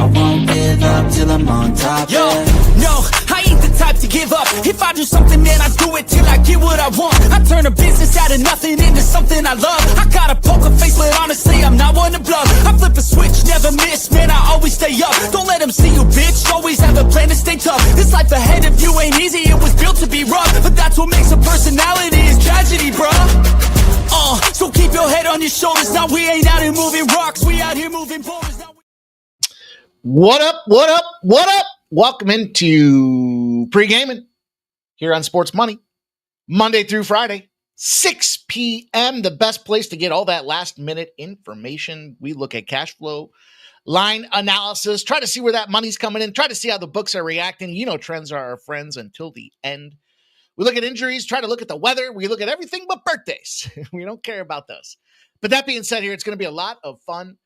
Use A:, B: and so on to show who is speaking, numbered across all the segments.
A: I won't give up till I'm on top.
B: Yo,
A: yeah.
B: no, I ain't the type to give up. If I do something, man, I do it till I get what I want. I turn a business out of nothing into something I love. I got a poker face, but honestly, I'm not one to bluff. I flip a switch, never miss, man, I always stay up. Don't let them see you, bitch, always have a plan to stay tough. This life ahead of you ain't easy, it was built to be rough. But that's what makes a personality, is tragedy, bruh. So keep your head on your shoulders. Now we ain't out here moving rocks, we out here moving boulders.
C: What up, what up, what up? Welcome into Pregaming here on Sports Money, Monday through Friday, 6 p.m., the best place to get all that last-minute information. We look at cash flow, line analysis, try to see where that money's coming in, try to see how the books are reacting. You know trends are our friends until the end. We look at injuries, try to look at the weather. We look at everything but birthdays. We don't care about those. But that being said here, it's going to be a lot of fun.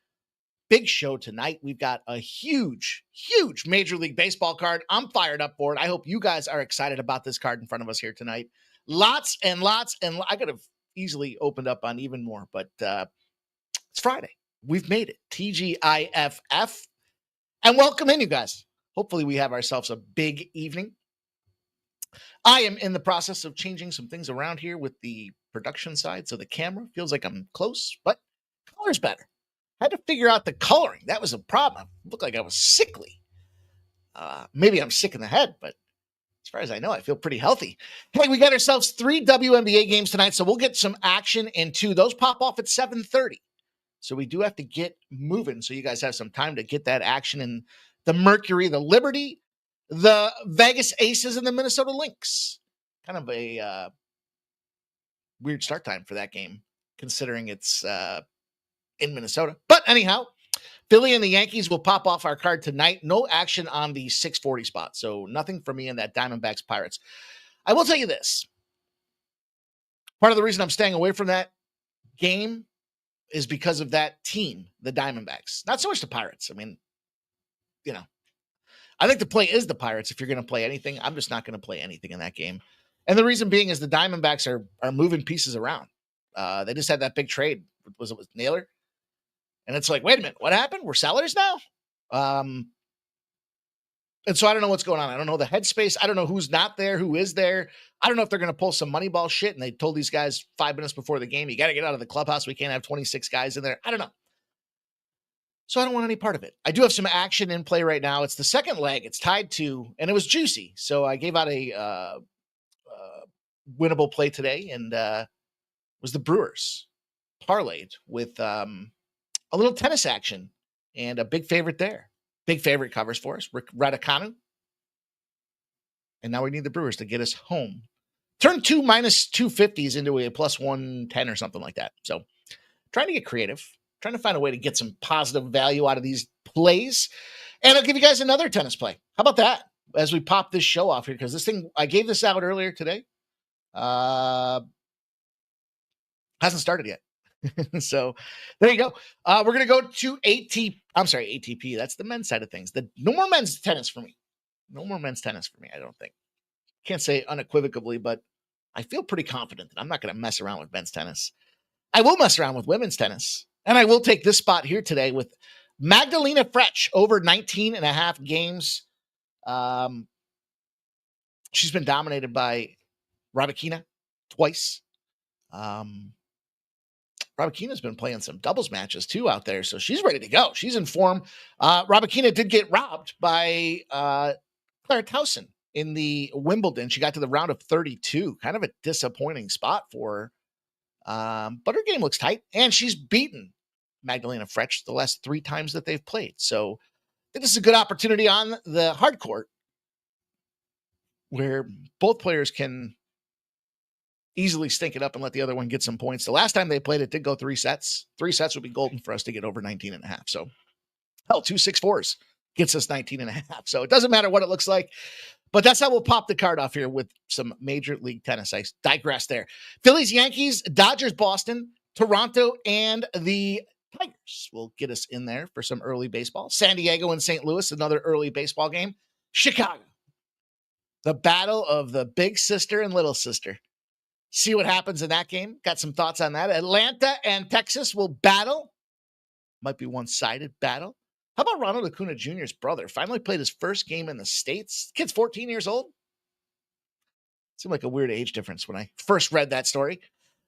C: Big show tonight. We've got a huge, huge Major League Baseball card. I'm fired up for it. I hope you guys are excited about this card in front of us here tonight. Lots and lots, and I could have easily opened up on even more, but it's Friday. We've made it. TGIFF. And welcome in, you guys. Hopefully we have ourselves a big evening. I am in the process of changing some things around here with the production side, so the camera feels like I'm close, but color's better. Had to figure out the coloring. That was a problem. It looked like I was sickly. Maybe I'm sick in the head, but as far as I know, I feel pretty healthy. Hey, we got ourselves 3 WNBA games tonight, so we'll get some action in 2. Those pop off at 7:30. So we do have to get moving so you guys have some time to get that action in the Mercury, the Liberty, the Vegas Aces, and the Minnesota Lynx. Kind of a weird start time for that game, considering it's in Minnesota. But anyhow, Philly and the Yankees will pop off our card tonight. No action on the 640 spot, so nothing for me in that Diamondbacks Pirates. I will tell you this. Part of the reason I'm staying away from that game is because of that team, the Diamondbacks. Not so much the Pirates. I mean, you know, I think the play is the Pirates if you're going to play anything. I'm just not going to play anything in that game. And the reason being is the Diamondbacks are moving pieces around. They just had that big trade. Was it with Naylor? And it's like, wait a minute, what happened? We're sellers now? And so I don't know what's going on. I don't know the headspace. I don't know who's not there, who is there. I don't know if they're going to pull some Moneyball shit. And they told these guys 5 minutes before the game, you got to get out of the clubhouse. We can't have 26 guys in there. I don't know. So I don't want any part of it. I do have some action in play right now. It's the second leg. It's tied to, and it was juicy. So I gave out a winnable play today, and was the Brewers parlayed with a little tennis action and a big favorite there. Big favorite covers for us, Raducanu. And now we need the Brewers to get us home. Turn 2 minus 250s into a plus 110 or something like that. So trying to get creative, trying to find a way to get some positive value out of these plays. And I'll give you guys another tennis play. How about that? As we pop this show off here, because this thing, I gave this out earlier today. Hasn't started yet. So there you go. We're going to go to ATP. That's the men's side of things. No more men's tennis for me. No more men's tennis for me, I don't think. Can't say unequivocally, but I feel pretty confident that I'm not going to mess around with men's tennis. I will mess around with women's tennis. And I will take this spot here today with Magdalena Frech over 19 and a half games. She's been dominated by Rabikina twice. Rabikina's been playing some doubles matches too out there, so she's ready to go. She's in form. Rabikina did get robbed by Claire Towson in the Wimbledon. She got to the round of 32. Kind of a disappointing spot for her. But her game looks tight, and she's beaten Magdalena Frech the last 3 times that they've played. So I think this is a good opportunity on the hard court where both players can easily stink it up and let the other one get some points. The last time they played, it did go 3 sets. 3 sets would be golden for us to get over 19 and a half. So, hell, 2 6-4s gets us 19 and a half. So it doesn't matter what it looks like, but that's how we'll pop the card off here with some Major League Tennis. I digress there. Phillies, Yankees, Dodgers, Boston, Toronto, and the Tigers will get us in there for some early baseball. San Diego and St. Louis, another early baseball game. Chicago, the battle of the big sister and little sister. See what happens in that game. Got some thoughts on that. Atlanta and Texas will battle. Might be one-sided battle. How about Ronald Acuna Jr.'s brother? Finally played his first game in the States. Kid's 14 years old. Seemed like a weird age difference when I first read that story.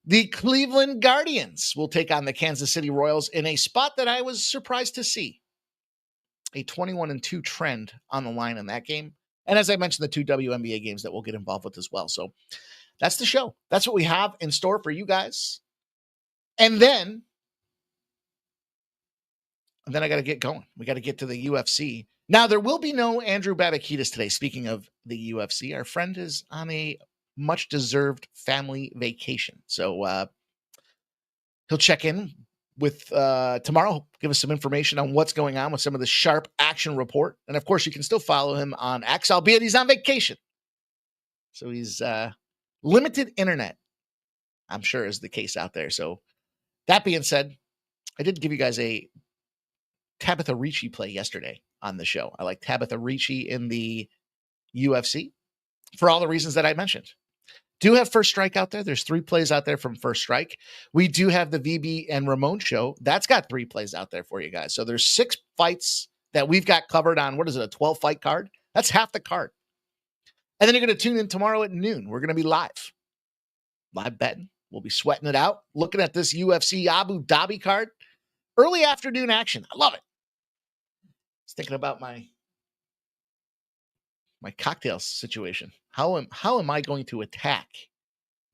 C: The Cleveland Guardians will take on the Kansas City Royals in a spot that I was surprised to see. A 21-2 trend on the line in that game. And as I mentioned, the 2 WNBA games that we'll get involved with as well. So that's the show. That's what we have in store for you guys. And then I got to get going. We got to get to the UFC. Now, there will be no Andrew Babakidas today. Speaking of the UFC, our friend is on a much-deserved family vacation. So he'll check in with tomorrow, give us some information on what's going on with some of the Sharp Action Report. And, of course, you can still follow him on X, albeit he's on vacation. So he's limited internet, I'm sure, is the case out there. So that being said, I did give you guys a Tabitha Ricci play yesterday on the show. I like Tabitha Ricci in the UFC for all the reasons that I mentioned. Do have First Strike out there. There's 3 plays out there from First Strike. We do have the VB and Ramon show. That's got 3 plays out there for you guys. So there's 6 fights that we've got covered on, what is it, a 12-fight card? That's half the card. And then you're going to tune in tomorrow at noon. We're going to be live betting. We'll be sweating it out, looking at this UFC Abu Dhabi card. Early afternoon action. I love it. I was thinking about my cocktail situation. How am I going to attack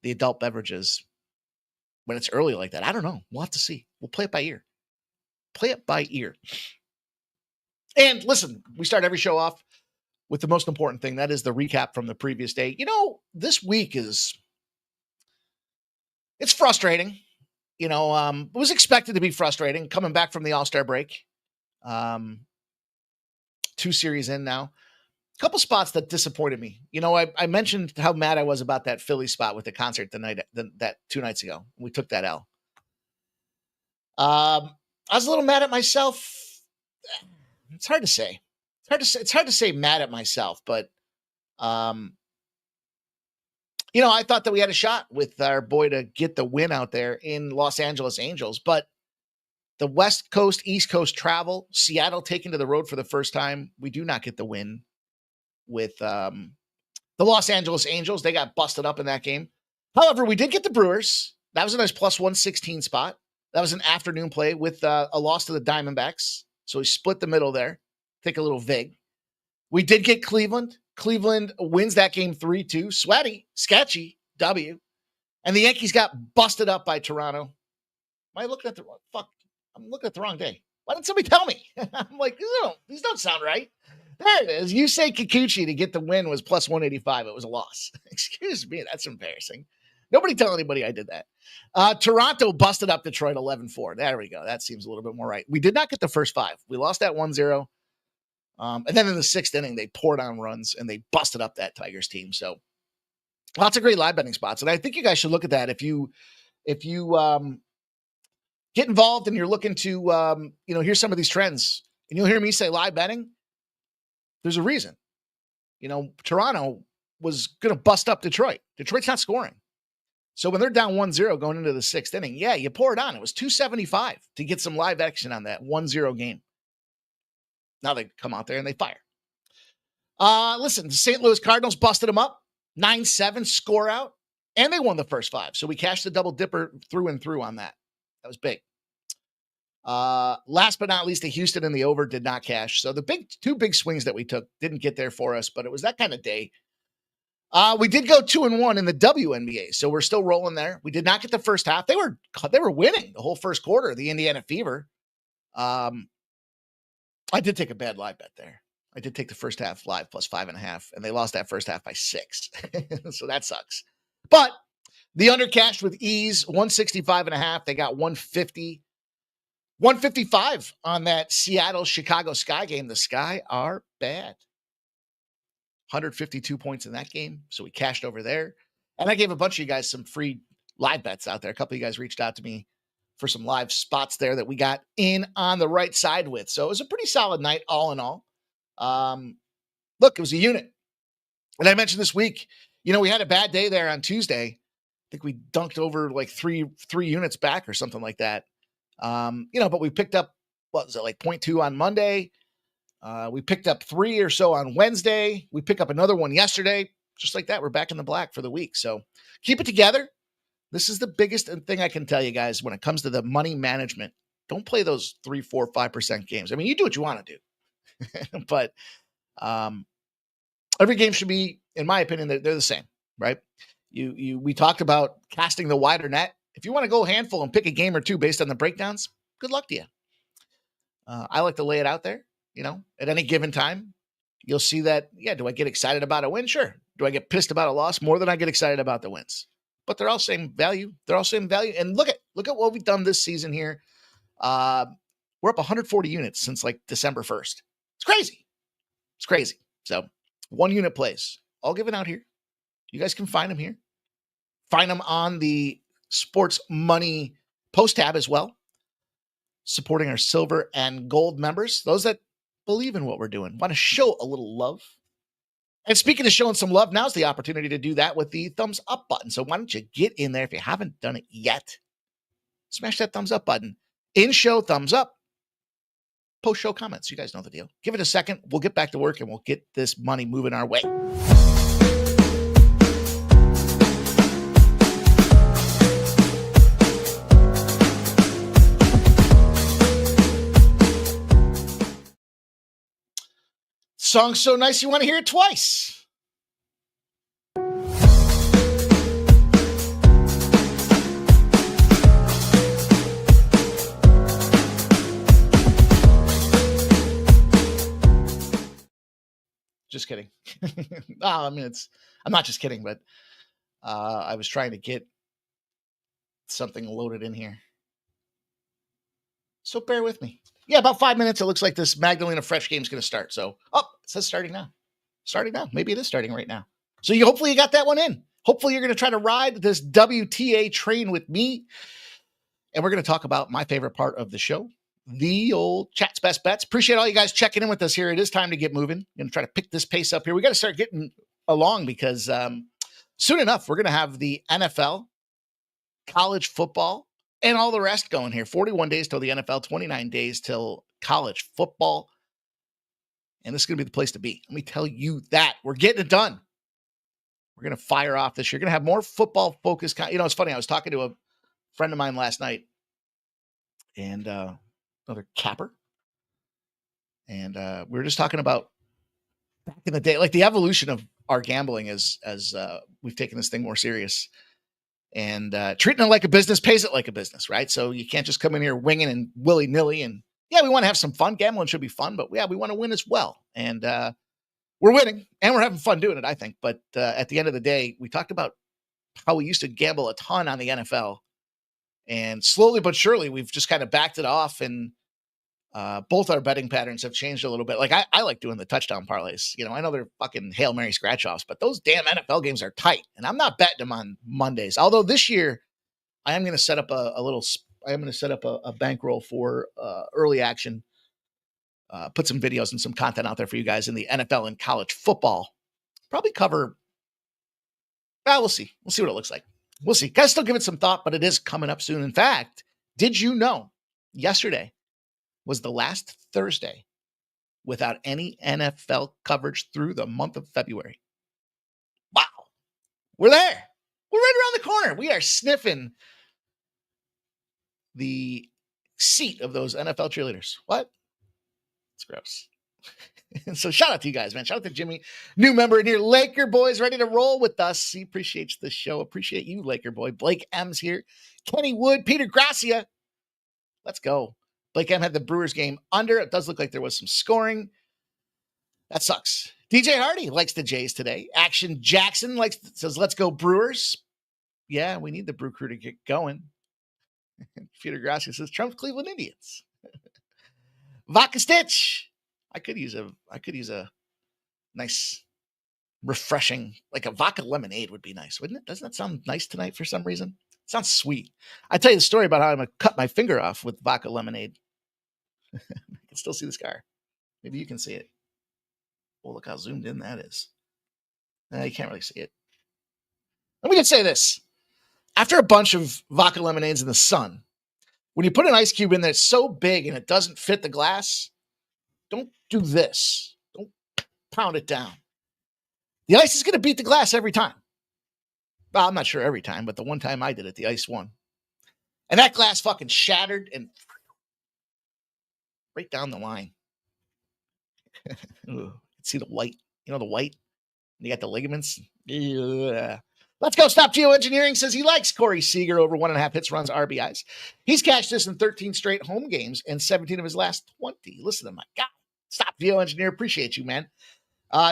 C: the adult beverages when it's early like that? I don't know. We'll have to see. We'll play it by ear. And listen, we start every show off with the most important thing. That is the recap from the previous day. This week it's frustrating. It was expected to be frustrating coming back from the All-Star break. 2 series in now. Couple spots that disappointed me. I mentioned how mad I was about that Philly spot with the concert that 2 nights ago. We took that L. I was a little mad at myself. It's hard to say. It's hard to say mad at myself, but I thought that we had a shot with our boy to get the win out there in Los Angeles Angels, but the West Coast, East Coast travel, Seattle taking to the road for the first time, we do not get the win with the Los Angeles Angels. They got busted up in that game. However, we did get the Brewers. That was a nice plus 116 spot. That was an afternoon play with a loss to the Diamondbacks. So we split the middle there. Take a little vig. We did get Cleveland. Cleveland wins that game 3-2. Sweaty, sketchy, W. And the Yankees got busted up by Toronto. Am I looking at I'm looking at the wrong day. Why didn't somebody tell me? I'm like, these don't sound right. There it is. You say Kikuchi to get the win was plus 185. It was a loss. Excuse me. That's embarrassing. Nobody tell anybody I did that. Toronto busted up Detroit 11-4. There we go. That seems a little bit more right. We did not get the first 5. We lost that 1-0. And then in the 6th inning, they poured on runs and they busted up that Tigers team. So lots of great live betting spots. And I think you guys should look at that. If you get involved and you're looking to, hear some of these trends and you'll hear me say live betting, there's a reason. Toronto was going to bust up Detroit. Detroit's not scoring. So when they're down 1-0 going into the 6th inning, yeah, you pour it on. It was 275 to get some live action on that 1-0 game. Now they come out there and they fire. Listen, the St. Louis Cardinals busted them up. 9-7 score out. And they won the first 5. So we cashed the double dipper through and through on that. That was big. Last but not least, the Houston and the over did not cash. So the 2 big swings that we took didn't get there for us, but it was that kind of day. We did go 2-1 in the WNBA, so we're still rolling there. We did not get the first half. They were winning the whole first quarter, the Indiana Fever. I did take a bad live bet there. I did take the first half live plus 5.5, and they lost that first half by 6. So that sucks. But the under cashed with ease, 165.5. They got 150. 155 on that Seattle-Chicago Sky game. The Sky are bad. 152 points in that game. So we cashed over there. And I gave a bunch of you guys some free live bets out there. A couple of you guys reached out to me for some live spots there that we got in on the right side with. So it was a pretty solid night all in all. Look, it was a unit. And I mentioned this week, we had a bad day there on Tuesday. I think we dunked over like three units back or something like that. But we picked up what was it, like 0.2 on Monday. We picked up 3 or so on Wednesday. We picked up another one yesterday. Just like that, we're back in the black for the week. So keep it together. This is the biggest thing I can tell you guys when it comes to the money management. Don't play those 3, 4, 5% games. I mean, you do what you want to do, but every game should be, in my opinion, they're the same, right? We talked about casting the wider net. If you want to go handful and pick a game or two based on the breakdowns, good luck to you. I like to lay it out there, at any given time. You'll see that, do I get excited about a win? Sure. Do I get pissed about a loss? More than I get excited about the wins. But they're all same value. And look at what we've done this season here. We're up 140 units since like December 1st. It's crazy. So 1 unit plays, all given out here. You guys can find them here. Find them on the Sports Money post tab as well. Supporting our silver and gold members, those that believe in what we're doing, want to show a little love. And speaking of showing some love, now's the opportunity to do that with the thumbs up button. So why don't you get in there if you haven't done it yet? Smash that thumbs up button. In show, thumbs up. Post show comments. You guys know the deal. Give it a second. We'll get back to work and we'll get this money moving our way. Song's so nice you want to hear it twice. Just kidding. I'm not just kidding, but I was trying to get something loaded in here. So bear with me. Yeah, about 5 minutes. It looks like this Magdalena Fresh game is going to start. So, it says starting now. Maybe it is starting right now. So hopefully you got that one in. Hopefully you're going to try to ride this WTA train with me. And we're going to talk about my favorite part of the show, the old Chat's Best Bets. Appreciate all you guys checking in with us here. It is time to get moving. I'm going to try to pick this pace up here. We got to start getting along because soon enough, we're going to have the NFL, college football, and all the rest going here. 41 days till the NFL, 29 days till college football. And this is going to be the place to be. Let me tell you that. We're getting it done. We're going to fire off this year. We're going to have more football-focused. It's funny. I was talking to a friend of mine last night and another capper. And we were just talking about back in the day, like the evolution of our gambling as we've taken this thing more serious. And treating it like a business pays it like a business, right? So you can't just come in here winging and willy-nilly. And we want to have some fun. Gambling should be fun, but we want to win as well. And we're winning and we're having fun doing it, I think. But at the end of the day, we talked about how we used to gamble a ton on the NFL. And slowly but surely, we've just kind of backed it off. And both our betting patterns have changed a little bit. Like I like doing the touchdown parlays. I know they're fucking Hail Mary scratch-offs, but those damn NFL games are tight. And I'm not betting them on Mondays. Although this year, I am going to set up a bankroll for early action. Put some videos and some content out there for you guys in the NFL and college football. Probably cover. We'll see. We'll see what it looks like. We'll see. Guys, still give it some thought, but it is coming up soon. In fact, did you know yesterday was the last Thursday without any NFL coverage through the month of February? Wow. We're there. We're right around the corner. We are sniffing the seat of those NFL cheerleaders. What? It's gross. So shout out to you guys, man. Shout out to Jimmy, new member in here. Laker boys ready to roll with us. He appreciates the show. Appreciate you, Laker boy. Blake M's here. Kenny Wood, Peter Gracia. Let's go. Blake M had the Brewers game under. It does look like there was some scoring. That sucks. DJ Hardy likes the Jays today. Action Jackson says, let's go Brewers. Yeah, we need the Brew Crew to get going. Peter Gracia says, Trump's Cleveland Indians. Vodka Stitch. I could use a nice, refreshing, like a vodka lemonade would be nice, wouldn't it? Doesn't that sound nice tonight for some reason? It sounds sweet. I tell you the story about how I'm going to cut my finger off with vodka lemonade. I can still see the scar. Maybe you can see it. Oh, look how zoomed in that is. You can't really see it. Let me just say this. After a bunch of vodka lemonades in the sun, When you put an ice cube in there, it's so big and it doesn't fit the glass, don't do this. Don't pound it down. The ice is going to beat the glass every time. Well, I'm not sure every time, but the one time I did it, the ice won. And that glass fucking shattered and right down the line. See the white? You know the white? You got the ligaments? Yeah. Let's go. Stop Geoengineering says he likes Corey Seager over 1.5 hits, runs, RBIs. He's cashed this in 13 straight home games and 17 of his last 20. Listen to my God. Stop Geoengineer. Appreciate you, man.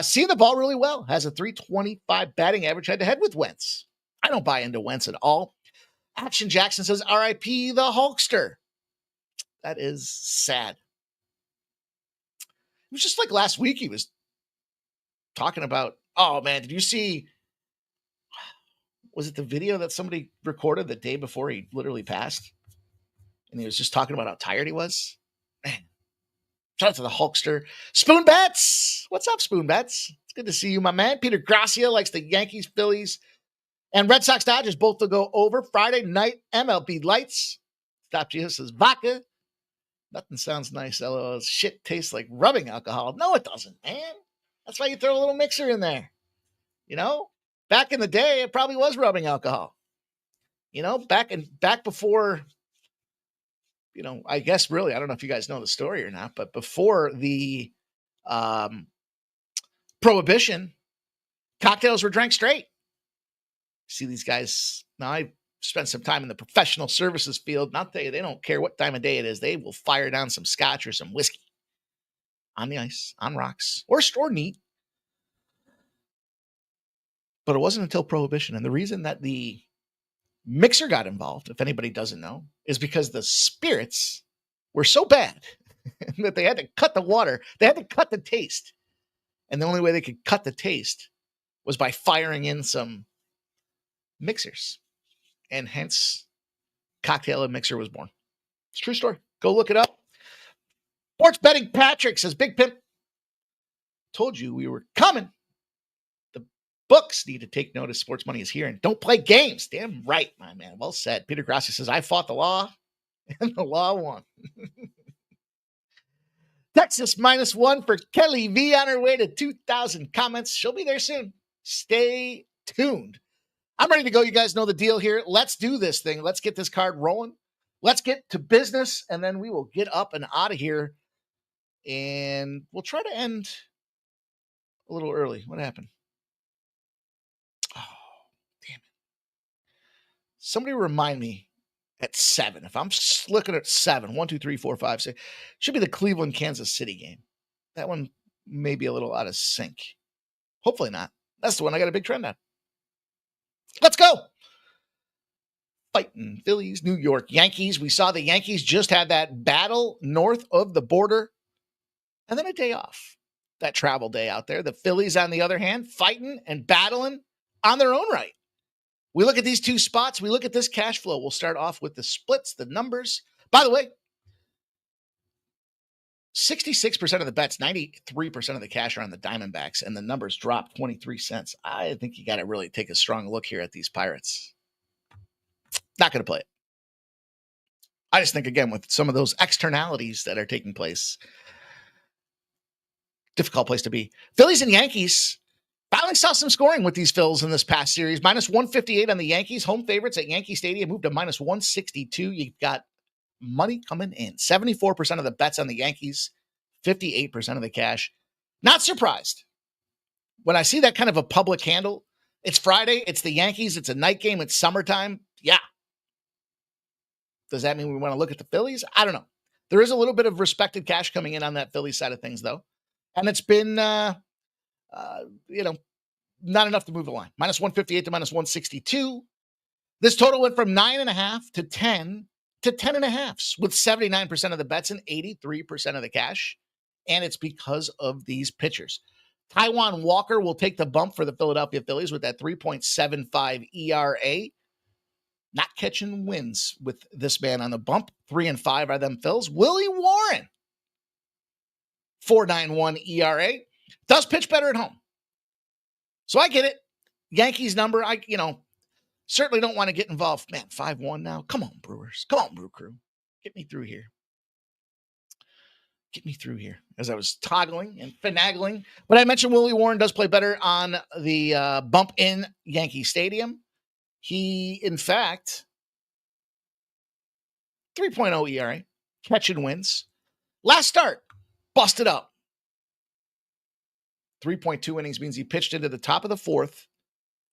C: Seeing the ball really well. Has a 325 batting average head to head with Wentz. I don't buy into Wentz at all. Action Jackson says RIP the Hulkster. That is sad. It was just like last week he was talking about, oh man, did you see, was it the video that somebody recorded the day before he literally passed? And he was just talking about how tired he was. Man, shout out to the Hulkster. Spoon Bats. What's up, Spoon Bats? It's good to see you, my man. Peter Gracia likes the Yankees, Phillies, and Red Sox Dodgers both to go over. Friday night MLB lights. Stop Jesus says vodka. Nothing sounds nice. LOL. Shit tastes like rubbing alcohol. No, it doesn't, man. That's why you throw a little mixer in there. You know, back in the day, it probably was rubbing alcohol. You know, back before, you know, I guess really, I don't know if you guys know the story or not, but before the Prohibition, cocktails were drank straight. See these guys. Now, I spent some time in the professional services field, and I'll tell you, they don't care what time of day it is. They will fire down some scotch or some whiskey on the ice, on rocks, or neat. But it wasn't until Prohibition. And the reason that the mixer got involved, if anybody doesn't know, is because the spirits were so bad that they had to cut the water. They had to cut the taste. And the only way they could cut the taste was by firing in some mixers. And hence, Cocktail and Mixer was born. It's a true story. Go look it up. Sports Betting Patrick says, Big Pimp, told you we were coming. The books need to take notice. Sports money is here and don't play games. Damn right, my man. Well said. Peter Grassi says, I fought the law and the law won. Texas -1 for Kelly V on her way to 2,000 comments. She'll be there soon. Stay tuned. I'm ready to go. You guys know the deal here. Let's do this thing. Let's get this card rolling. Let's get to business, and then we will get up and out of here. And we'll try to end a little early. What happened? Oh, damn it. Somebody remind me at 7. If I'm looking at 7, 1, 2, 3, 4, 5, 6, should be the Cleveland, Kansas City game. That one may be a little out of sync. Hopefully not. That's the one I got a big trend on. Let's go. Fighting Phillies, New York Yankees. We saw the Yankees just had that battle north of the border and then a day off, that travel day out there. The Phillies, on the other hand, fighting and battling on their own right. We look at these two spots. We look at this cash flow. We'll start off with the splits, the numbers. By the way, 66% of the bets, 93% of the cash are on the Diamondbacks, and the numbers dropped 23 cents. I think you got to really take a strong look here at these Pirates. Not going to play it. I just think, again, with some of those externalities that are taking place, difficult place to be. Phillies and Yankees. Finally saw some scoring with these Phils in this past series. -158 on the Yankees. Home favorites at Yankee Stadium moved to -162. You've got money coming in. 74% of the bets on the Yankees, 58% of the cash. Not surprised. When I see that kind of a public handle, it's Friday, it's the Yankees, it's a night game, it's summertime. Yeah. Does that mean we want to look at the Phillies? I don't know. There is a little bit of respected cash coming in on that Phillies side of things, though. And it's been, not enough to move the line. -158 to -162. This total went from 9.5 to 10 to 10.5, with 79% of the bets and 83% of the cash. And it's because of these pitchers. Taijuan Walker will take the bump for the Philadelphia Phillies with that 3.75 ERA. Not catching wins with this man on the bump. 3-5 are them Phils. Willie Warren, 4.91 ERA. Does pitch better at home. So I get it. Yankees number, certainly don't want to get involved. Man, 5-1 now. Come on, Brewers. Come on, Brew Crew. Get me through here. Get me through here as I was toggling and finagling. But I mentioned Willie Warren does play better on the bump in Yankee Stadium. He, in fact, 3.0 ERA, catch and wins. Last start, busted up. 3.2 innings means he pitched into the top of the fourth.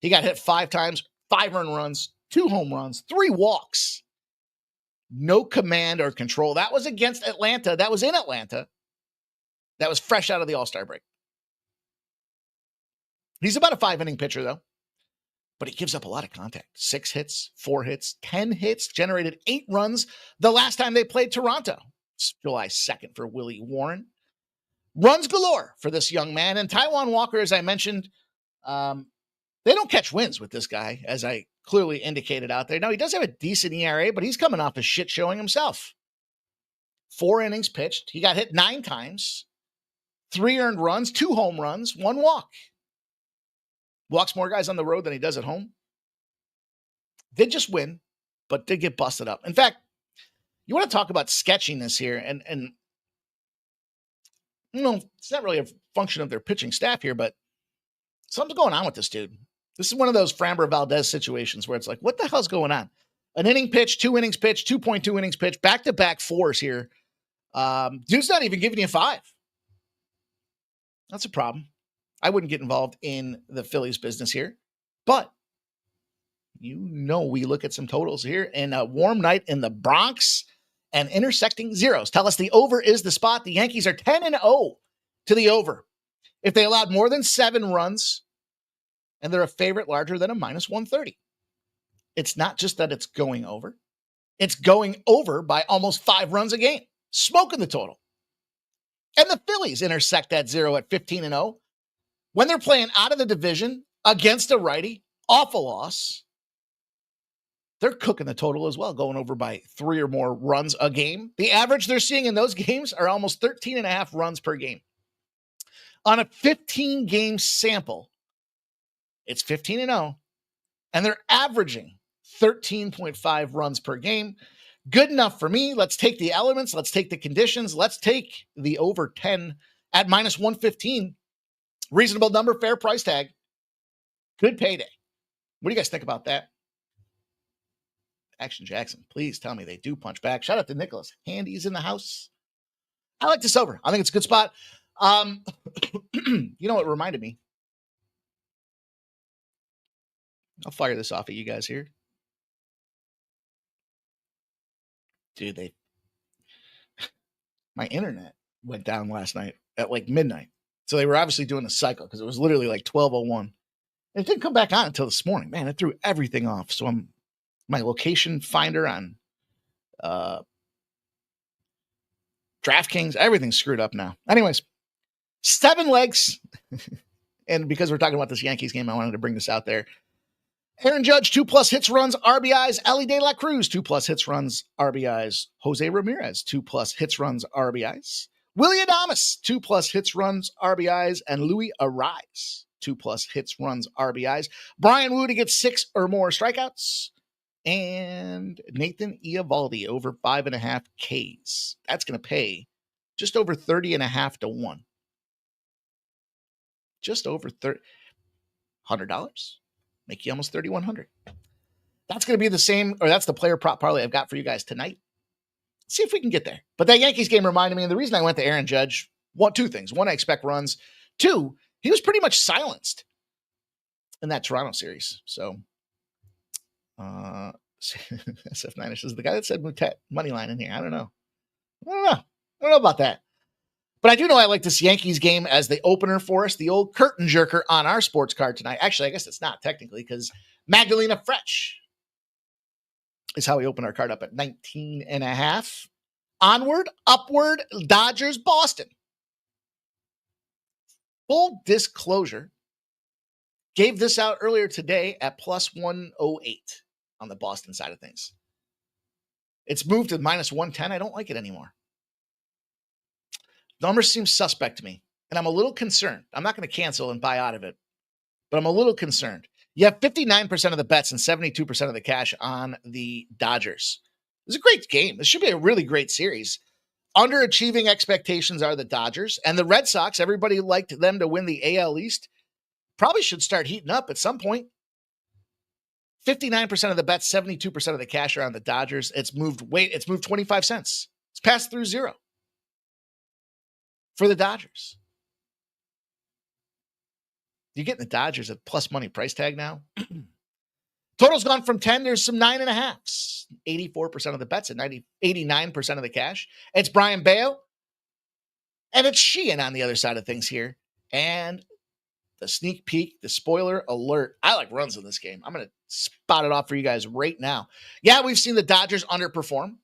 C: He got hit 5 times, 5 earned runs, 2 home runs, 3 walks. No command or control. That was against Atlanta. That was in Atlanta. That was fresh out of the All-Star break. He's about a 5-inning pitcher, though. But he gives up a lot of contact. 6 hits, 4 hits, 10 hits, generated 8 runs the last time they played Toronto. It's July 2nd for Willie Warren. Runs galore for this young man. And Taijuan Walker, as I mentioned, they don't catch wins with this guy, as I clearly indicated out there. Now, he does have a decent ERA, but he's coming off a shit showing himself. 4 innings pitched. He got hit 9 times. 3 earned runs, 2 home runs, 1 walk. Walks more guys on the road than he does at home. Did just win, but did get busted up. In fact, you want to talk about sketchiness here, and you know, it's not really a function of their pitching staff here, but something's going on with this dude. This is one of those Framber Valdez situations where it's like, what the hell's going on? An inning pitch, 2 innings pitch, 2.2 innings pitch, back-to-back 4s here. Dude's not even giving you 5. That's a problem. I wouldn't get involved in the Phillies business here, but you know we look at some totals here in a warm night in the Bronx and intersecting zeros. Tell us the over is the spot. The Yankees are 10-0 to the over. If they allowed more than 7 runs, and they're a favorite larger than a -130. It's not just that it's going over. It's going over by almost 5 runs a game. Smoking the total. And the Phillies intersect that zero at 15-0. When they're playing out of the division against a righty, off a loss, they're cooking the total as well, going over by 3 or more runs a game. The average they're seeing in those games are almost 13.5 runs per game. On a 15-game sample, it's 15-0, and they're averaging 13.5 runs per game. Good enough for me. Let's take the elements. Let's take the conditions. Let's take the over 10 at -115. Reasonable number, fair price tag. Good payday. What do you guys think about that? Action Jackson, please tell me they do punch back. Shout out to Nicholas. Handy's in the house. I like this over. I think it's a good spot. You know what reminded me? I'll fire this off at you guys here. Dude, my internet went down last night at like midnight. So they were obviously doing a cycle because it was literally like 12:01. It didn't come back on until this morning. Man, it threw everything off. So my location finder on DraftKings, everything's screwed up now. Anyways, 7 legs. And because we're talking about this Yankees game, I wanted to bring this out there. Aaron Judge, 2+ hits, runs, RBIs. Ellie De La Cruz, 2+ hits, runs, RBIs. Jose Ramirez, 2+ hits, runs, RBIs. Willie Adames, 2+ hits, runs, RBIs. And Louis Arise, 2+ hits, runs, RBIs. Brian Wu to get 6 or more strikeouts. And Nathan Eovaldi over 5.5 Ks. That's going to pay just over 30.5 to 1. Just over $100. Make you almost 3,100. That's going to be the same, or that's the player prop parlay I've got for you guys tonight. Let's see if we can get there. But that Yankees game reminded me, and the reason I went to Aaron Judge, 2 things. 1, I expect runs. 2, he was pretty much silenced in that Toronto series. So, SF9 says the guy that said Mutet money line in here. I don't know about that. But I do know I like this Yankees game as the opener for us, the old curtain jerker on our sports card tonight. Actually, I guess it's not technically because Magdalena Fretch is how we open our card up at 19.5. Onward, upward, Dodgers, Boston. Full disclosure, gave this out earlier today at +108 on the Boston side of things. It's moved to -110. I don't like it anymore. Numbers seem suspect to me, and I'm a little concerned. I'm not going to cancel and buy out of it, but I'm a little concerned. You have 59% of the bets and 72% of the cash on the Dodgers. It's a great game. This should be a really great series. Underachieving expectations are the Dodgers, and the Red Sox. Everybody liked them to win the AL East. Probably should start heating up at some point. 59% of the bets, 72% of the cash are on the Dodgers. It's moved 25 cents. It's passed through zero for the Dodgers. You're getting the Dodgers at plus money price tag now. Total's gone from 10. There's some 9.5s. 84% of the bets and 89% of the cash. It's Brian Bayo. And it's Sheehan on the other side of things here. And the sneak peek, the spoiler alert. I like runs in this game. I'm going to spot it off for you guys right now. Yeah, we've seen the Dodgers underperform.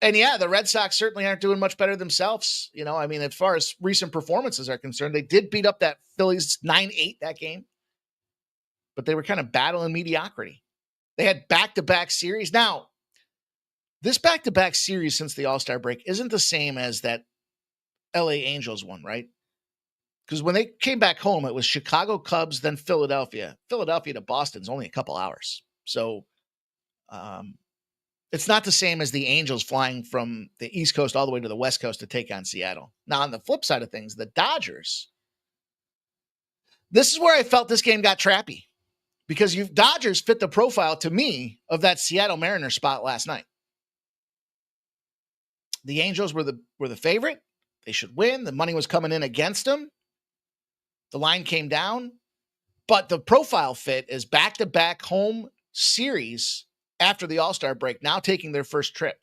C: And yeah, the Red Sox certainly aren't doing much better themselves. You know, I mean, as far as recent performances are concerned, they did beat up that Phillies 9-8 that game, but they were kind of battling mediocrity. They had back-to-back series. Now, this back-to-back series since the All-Star break isn't the same as that LA Angels one, right? Because when they came back home, it was Chicago Cubs, then Philadelphia. Philadelphia to Boston's only a couple hours. So, it's not the same as the Angels flying from the East Coast all the way to the West Coast to take on Seattle. Now, on the flip side of things, the Dodgers, this is where I felt this game got trappy because Dodgers fit the profile to me of that Seattle Mariners spot last night. The Angels were the favorite. They should win. The money was coming in against them. The line came down. But the profile fit is back-to-back home series after the All-Star break, now taking their first trip.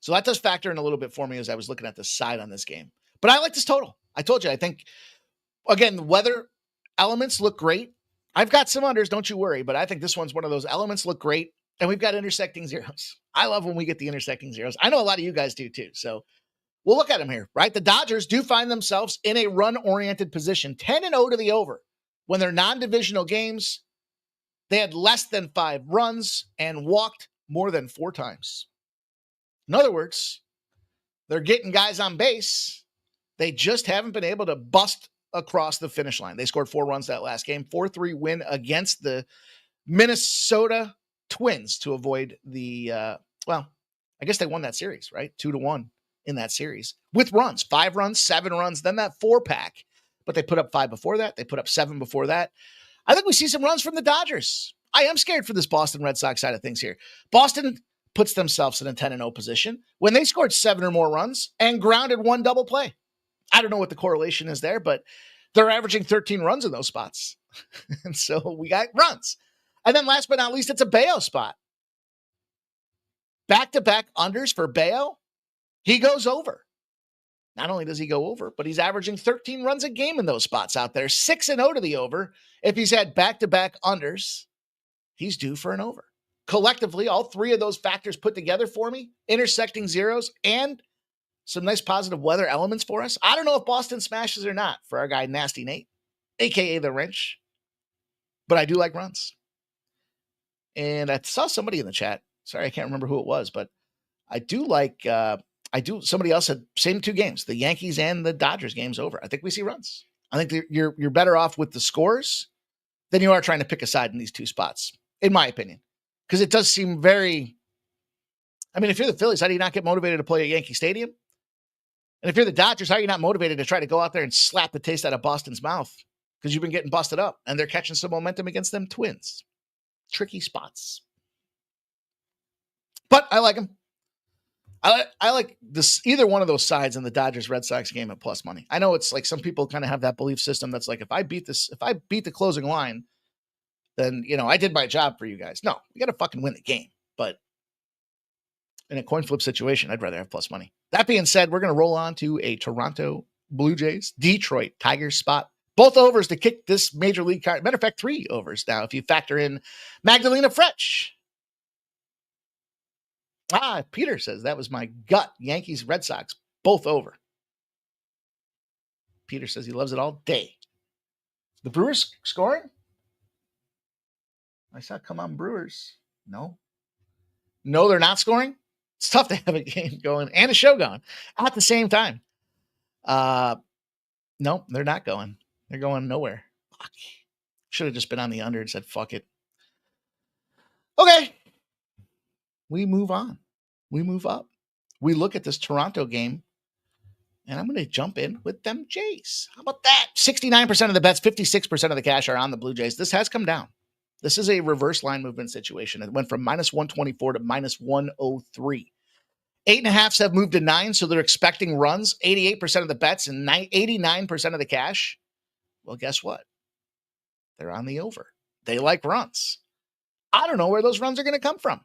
C: So that does factor in a little bit for me as I was looking at the side on this game. But I like this total. I told you, I think, again, the weather elements look great. I've got some unders, don't you worry, but I think this one's one of those elements look great, and we've got intersecting zeros. I love when we get the intersecting zeros. I know a lot of you guys do too, so we'll look at them here, right? The Dodgers do find themselves in a run-oriented position, 10-0 to the over. When they're non-divisional games, they had less than 5 runs and walked more than 4 times. In other words, they're getting guys on base. They just haven't been able to bust across the finish line. They scored 4 runs that last game, 4-3 win against the Minnesota Twins to avoid the, I guess they won that series, right? 2-1 in that series with runs, 5 runs, 7 runs, then that 4-pack. But they put up 5 before that. They put up 7 before that. I think we see some runs from the Dodgers. I am scared for this Boston Red Sox side of things here. Boston puts themselves in a 10-0 position when they scored 7 or more runs and grounded 1 double play. I don't know what the correlation is there, but they're averaging 13 runs in those spots. And so we got runs. And then last but not least, it's a Bayo spot. Back-to-back unders for Bayo. He goes over. Not only does he go over, but he's averaging 13 runs a game in those spots out there. 6-0 to the over. If he's had back-to-back unders, he's due for an over. Collectively, all 3 of those factors put together for me, intersecting zeros and some nice positive weather elements for us. I don't know if Boston smashes or not for our guy Nasty Nate, a.k.a. The Wrench, but I do like runs. And I saw somebody in the chat. Sorry, I can't remember who it was, but I do like somebody else said same 2 games, the Yankees and the Dodgers games over. I think we see runs. I think you're better off with the scores than you are trying to pick a side in these 2 spots, in my opinion. Because it does seem very, I mean, if you're the Phillies, how do you not get motivated to play at Yankee Stadium? And if you're the Dodgers, how are you not motivated to try to go out there and slap the taste out of Boston's mouth? Because you've been getting busted up and they're catching some momentum against them Twins. Tricky spots. But I like them. I like this either one of those sides in the Dodgers Red Sox game at plus money. I know it's like some people kind of have that belief system that's like, if I beat the closing line, then I did my job for you guys. No, you got to fucking win the game. But in a coin flip situation, I'd rather have plus money. That being said, we're going to roll on to a Toronto Blue Jays, Detroit Tigers spot. Both overs to kick this major league card. Matter of fact, 3 overs now if you factor in Magdalena Fretch. Peter says that was my gut. Yankees, Red Sox, both over. Peter says he loves it all day. The Brewers scoring? I saw come on Brewers. No, they're not scoring. It's tough to have a game going and a show going at the same time. No, they're not going. They're going nowhere. Fuck. Should have just been on the under and said, fuck it. Okay. We move on. We move up. We look at this Toronto game, and I'm going to jump in with them Jays. How about that? 69% of the bets, 56% of the cash are on the Blue Jays. This has come down. This is a reverse line movement situation. It went from minus 124 to minus 103. 8.5s have moved to 9, so they're expecting runs. 88% of the bets and 89% of the cash. Well, guess what? They're on the over. They like runs. I don't know where those runs are going to come from.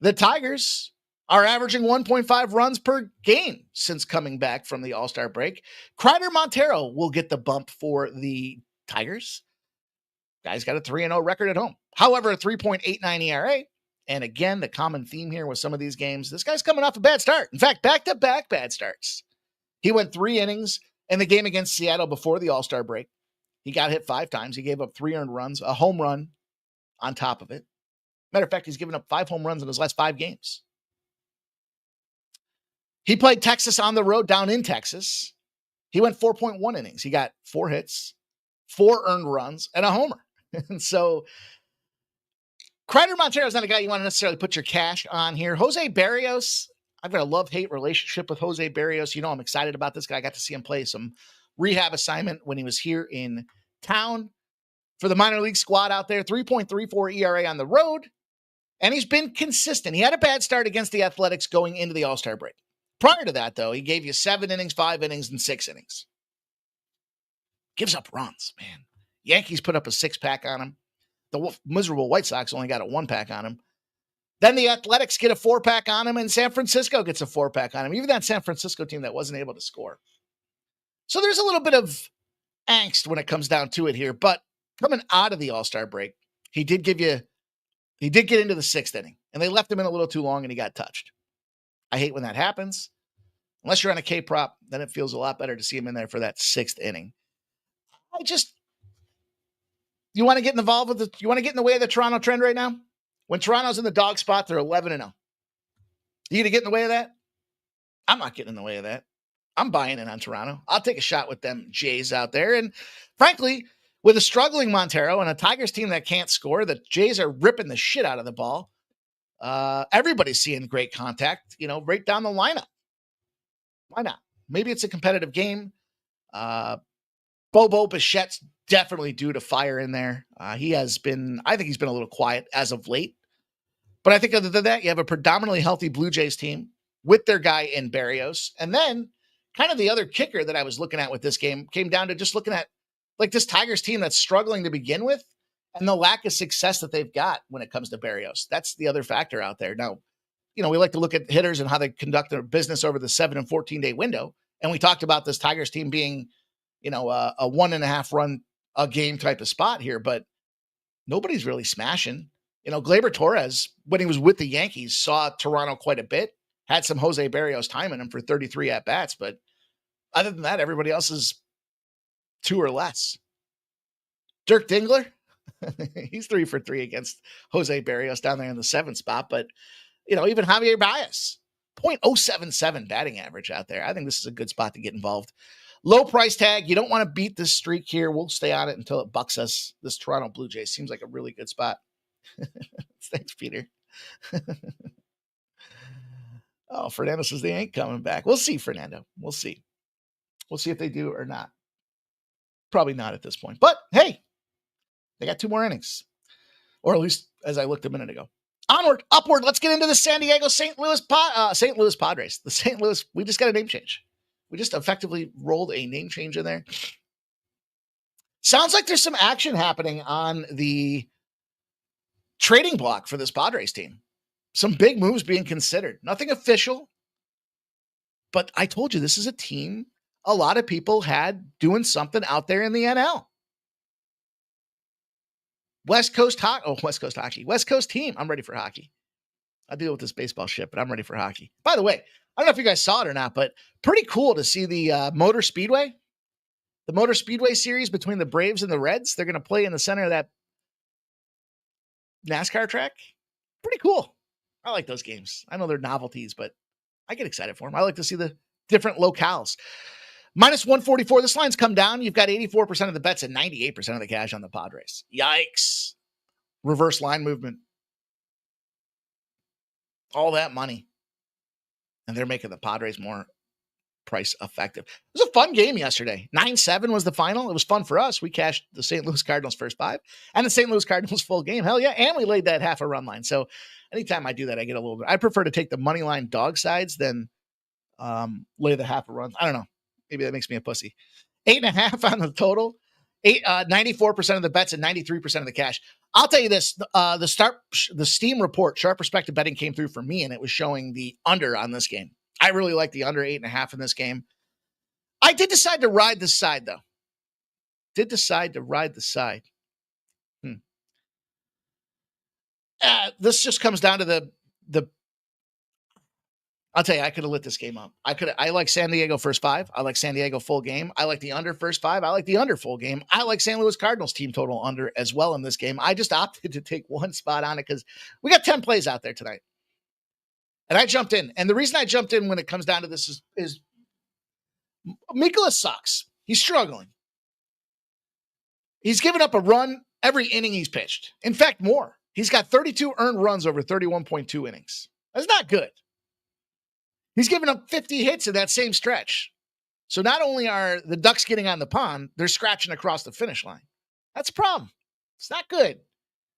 C: The Tigers are averaging 1.5 runs per game since coming back from the All-Star break. Kreider Montero will get the bump for the Tigers. Guy's got a 3-0 record at home. However, a 3.89 ERA. And again, the common theme here with some of these games, this guy's coming off a bad start. In fact, back-to-back bad starts. He went 3 innings in the game against Seattle before the All-Star break. He got hit 5 times. He gave up 3 earned runs, a home run on top of it. Matter of fact, he's given up 5 home runs in his last 5 games. He played Texas on the road down in Texas. He went 4.1 innings. He got 4 hits, 4 earned runs, and a homer. And so Kreider Montero is not a guy you want to necessarily put your cash on here. Jose Barrios, I've got a love-hate relationship with Jose Barrios. You know I'm excited about this guy. I got to see him play some rehab assignment when he was here in town for the minor league squad out there. 3.34 ERA on the road, and he's been consistent. He had a bad start against the Athletics going into the All-Star break. Prior to that, though, he gave you 7 innings, 5 innings, and 6 innings. Gives up runs, man. Yankees put up a 6-pack on him. The miserable White Sox only got a 1-pack on him. Then the Athletics get a 4-pack on him, and San Francisco gets a 4-pack on him. Even that San Francisco team that wasn't able to score. So there's a little bit of angst when it comes down to it here. But coming out of the All-Star break, he did get into the 6th inning, and they left him in a little too long, and he got touched. I hate when that happens. Unless you're on a K-prop, then it feels a lot better to see him in there for that 6th inning. You want to get involved with you want to get in the way of the Toronto trend right now? When Toronto's in the dog spot, they're 11-0. You going to get in the way of that? I'm not getting in the way of that. I'm buying in on Toronto. I'll take a shot with them Jays out there. And frankly, with a struggling Montero and a Tigers team that can't score, the Jays are ripping the shit out of the ball. Everybody's seeing great contact, right down the lineup. Why not? Maybe it's a competitive game. Bobo Bichette's definitely due to fire in there. I think he's been a little quiet as of late. But I think other than that, you have a predominantly healthy Blue Jays team with their guy in Barrios. And then kind of the other kicker that I was looking at with this game came down to just looking at like this Tigers team that's struggling to begin with and the lack of success that they've got when it comes to Barrios. That's the other factor out there. Now, we like to look at hitters and how they conduct their business over the 7 and 14-day window. And we talked about this Tigers team being, a 1.5 run a game type of spot here, but nobody's really smashing. Gleyber Torres, when he was with the Yankees, saw Toronto quite a bit, had some Jose Barrios time in him for 33 at-bats, but other than that, everybody else is 2 or less. Dirk Dingler, he's 3 for 3 against Jose Barrios down there in the 7th spot, but, even Javier Baez, 0.077 batting average out there. I think this is a good spot to get involved. Low price tag. You don't want to beat this streak here. We'll stay on it until it bucks us. This Toronto Blue Jays seems like a really good spot. Thanks, Peter. Oh, Fernando says they ain't coming back. We'll see, Fernando. We'll see. We'll see if they do or not. Probably not at this point. But, hey, they got 2 more innings. Or at least as I looked a minute ago. Onward, upward. Let's get into the San Diego St. Louis Padres. The St. Louis, we just got a name change. We just effectively rolled a name change in there. Sounds like there's some action happening on the trading block for this Padres team. Some big moves being considered. Nothing official. But I told you, this is a team a lot of people had doing something out there in the NL. West Coast team. I'm ready for hockey. I deal with this baseball shit, but I'm ready for hockey. By the way, I don't know if you guys saw it or not, but pretty cool to see the Motor Speedway series between the Braves and the Reds. They're going to play in the center of that NASCAR track. Pretty cool. I like those games. I know they're novelties, but I get excited for them. I like to see the different locales. Minus 144. This line's come down. You've got 84% of the bets and 98% of the cash on the Padres. Yikes. Reverse line movement. all that money. And they're making the Padres more price effective. It was a fun game yesterday. 9-7 was the final. It was fun for us. We cashed the St. Louis Cardinals first 5 and the St. Louis Cardinals full game. Hell yeah. And we laid that half a run line. So anytime I do that, I get a little bit. I prefer to take the money line dog sides than lay the half a run. I don't know. Maybe that makes me a pussy. 8.5 on the total. 94% of the bets and 93% of the cash. I'll tell you this: the Steam report, Sharp Perspective Betting, came through for me, and it was showing the under on this game. I really like the under 8.5 in this game. I did decide to ride this side, though. This just comes down to the. I'll tell you, I could have lit this game up. I like San Diego first 5. I like San Diego full game. I like the under first 5. I like the under full game. I like St. Louis Cardinals team total under as well in this game. I just opted to take one spot on it because we got 10 plays out there tonight. And I jumped in. And the reason I jumped in when it comes down to this is Mikola sucks. He's struggling. He's given up a run every inning he's pitched. In fact, more. He's got 32 earned runs over 31.2 innings. That's not good. He's given up 50 hits in that same stretch. So not only are the Ducks getting on the pond, they're scratching across the finish line. That's a problem. It's not good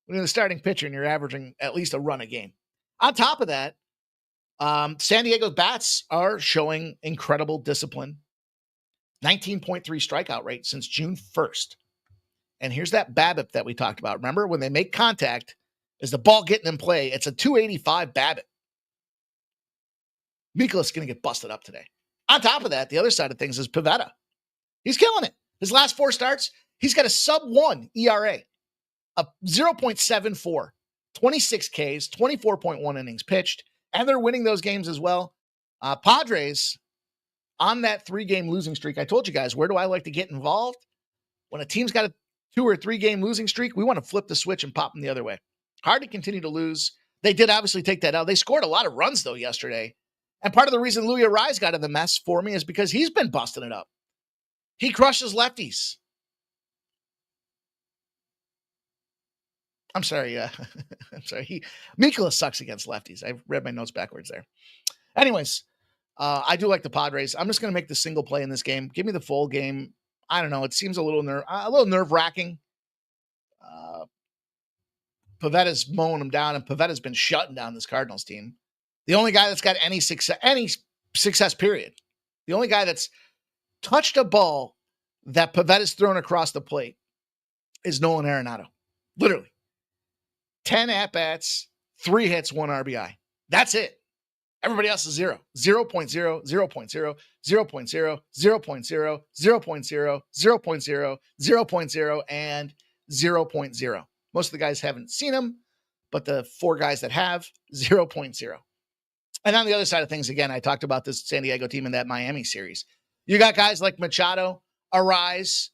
C: when you're the starting pitcher and you're averaging at least a run a game. On top of that, San Diego bats are showing incredible discipline. 19.3 strikeout rate since June 1st. And here's that BABIP that we talked about. Remember, when they make contact, is the ball getting in play? It's a 285 BABIP. Mikola's going to get busted up today. On top of that, the other side of things is Pivetta. He's killing it. His last 4 starts, he's got a sub-1 ERA, a 0.74, 26 Ks, 24.1 innings pitched, and they're winning those games as well. Padres, on that 3-game losing streak, I told you guys, where do I like to get involved? When a team's got a 2 or 3-game losing streak, we want to flip the switch and pop them the other way. Hard to continue to lose. They did obviously take that out. They scored a lot of runs, though, yesterday. And part of the reason Louis Arise got in the mess for me is because he's been busting it up. He crushes lefties. I'm sorry. Mikola sucks against lefties. I read my notes backwards there. Anyways, I do like the Padres. I'm just going to make the single play in this game. Give me the full game. I don't know. It seems a little nerve-wracking. Pavetta's mowing him down, and Pavetta's been shutting down this Cardinals team. The only guy that's got any success, period. The only guy that's touched a ball that Pavetta's thrown across the plate is Nolan Arenado. Literally. 10 at-bats, 3 hits, 1 RBI. That's it. Everybody else is 0. 0.0, 0.0, 0.0, 0.0, 0.0, 0.0, 0.0, 0.0, and 0.0. Most of the guys haven't seen him, but the 4 guys that have, 0.0. And on the other side of things, again, I talked about this San Diego team in that Miami series. You got guys like Machado, Arise,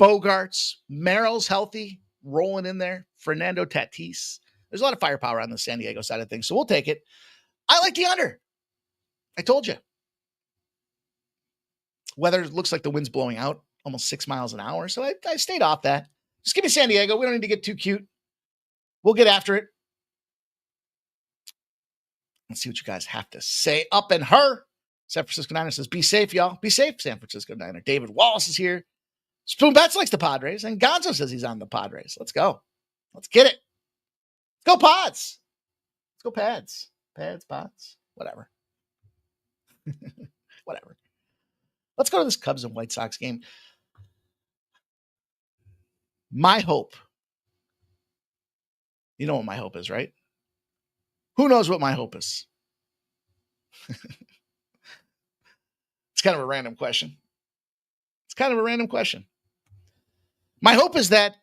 C: Bogarts, Merrill's healthy, rolling in there, Fernando Tatis. There's a lot of firepower on the San Diego side of things, so we'll take it. I like the under. I told you. Weather looks like the wind's blowing out almost 6 miles an hour, so I stayed off that. Just give me San Diego. We don't need to get too cute. We'll get after it. Let's see what you guys have to say. Up in her. San Francisco Niner says, be safe, y'all. Be safe, San Francisco Niner. David Wallace is here. Spoon Bets likes the Padres, and Gonzo says he's on the Padres. Let's go. Let's get it. Let's go Pods. Let's go Pads. Pads, Pods, whatever. Whatever. Let's go to this Cubs and White Sox game. My hope. You know what my hope is, right? Who knows what my hope is? It's kind of a random question. My hope is that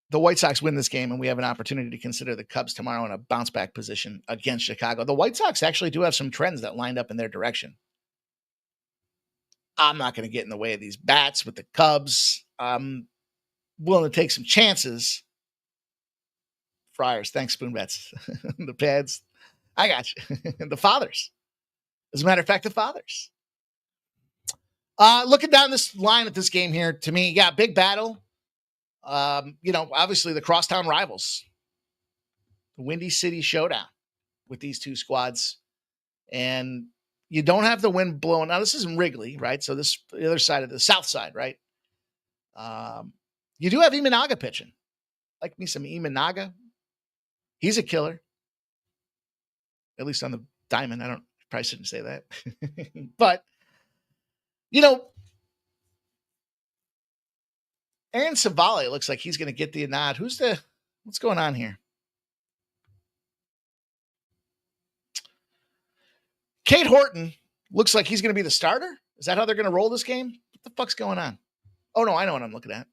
C: the White Sox win this game and we have an opportunity to consider the Cubs tomorrow in a bounce back position against Chicago. The White Sox actually do have some trends that lined up in their direction. I'm not going to get in the way of these bats with the Cubs. I'm willing to take some chances. Friars, thanks, Spoon Bets. The Pads, I got you. The Fathers. As a matter of fact, the Fathers. Looking down this line at this game here, to me, yeah, big battle. Obviously the crosstown rivals. The Windy City Showdown. with these two squads. And you don't have the wind blowing. Now, this isn't Wrigley, right? So this the other side of the south side, right? You do have Imanaga pitching. Like me some Imanaga. He's a killer. At least on the diamond. Probably shouldn't say that. But, Aaron Savale looks like he's going to get the nod. What's going on here? Kate Horton looks like he's going to be the starter. Is that how they're going to roll this game? What the fuck's going on? Oh, no, I know what I'm looking at.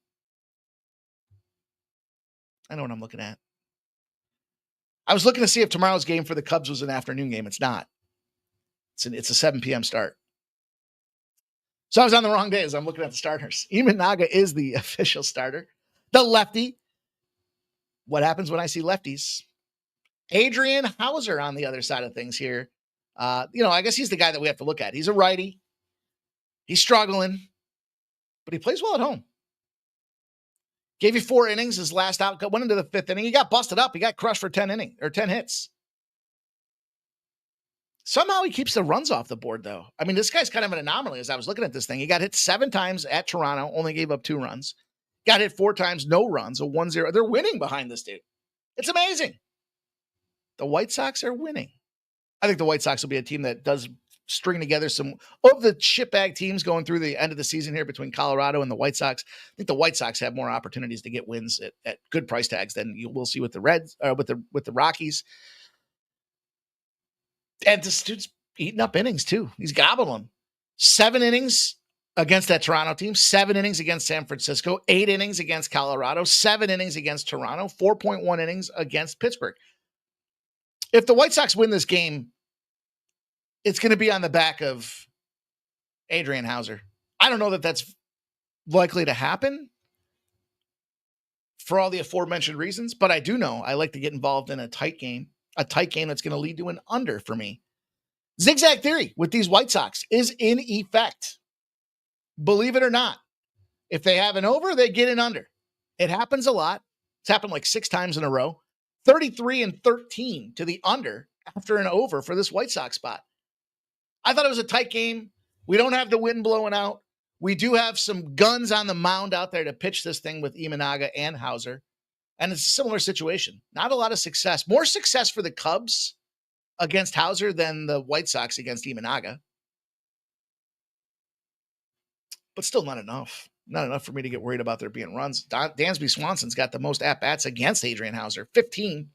C: I was looking to see if tomorrow's game for the Cubs was an afternoon game. It's not. It's a 7 p.m. start. So I was on the wrong day as I'm looking at the starters. Imanaga is the official starter. The lefty. What happens when I see lefties? Adrian Hauser on the other side of things here. I guess he's the guy that we have to look at. He's a righty. He's struggling, but he plays well at home. Gave you 4 innings. His last out went into the 5th inning. He got busted up. He got crushed for 10 hits. Somehow he keeps the runs off the board, though. I mean, this guy's kind of an anomaly as I was looking at this thing. He got hit 7 times at Toronto, only gave up 2 runs. Got hit 4 times, no runs, a 1-0. They're winning behind this dude. It's amazing. The White Sox are winning. I think the White Sox will be a team that does string together some of the shitbag teams going through the end of the season here between Colorado and the White Sox. I think the White Sox have more opportunities to get wins at good price tags than you will see with the Reds, with the Rockies. And this dude's eating up innings too. He's gobbling them. 7 innings against that Toronto team, 7 innings against San Francisco, 8 innings against Colorado, 7 innings against Toronto, 4.1 innings against Pittsburgh. If the White Sox win this game, it's going to be on the back of Adrian Hauser. I don't know that that's likely to happen for all the aforementioned reasons, but I do know I like to get involved in a tight game that's going to lead to an under for me. Zigzag theory with these White Sox is in effect. Believe it or not, if they have an over, they get an under. It happens a lot. It's happened like 6 times in a row. 33-13 to the under after an over for this White Sox spot. I thought it was a tight game. We don't have the wind blowing out. We do have some guns on the mound out there to pitch this thing with Imanaga and Hauser. And it's a similar situation. Not a lot of success. More success for the Cubs against Hauser than the White Sox against Imanaga. But still not enough. Not enough for me to get worried about there being runs. Dansby Swanson's got the most at-bats against Adrian Hauser. 15.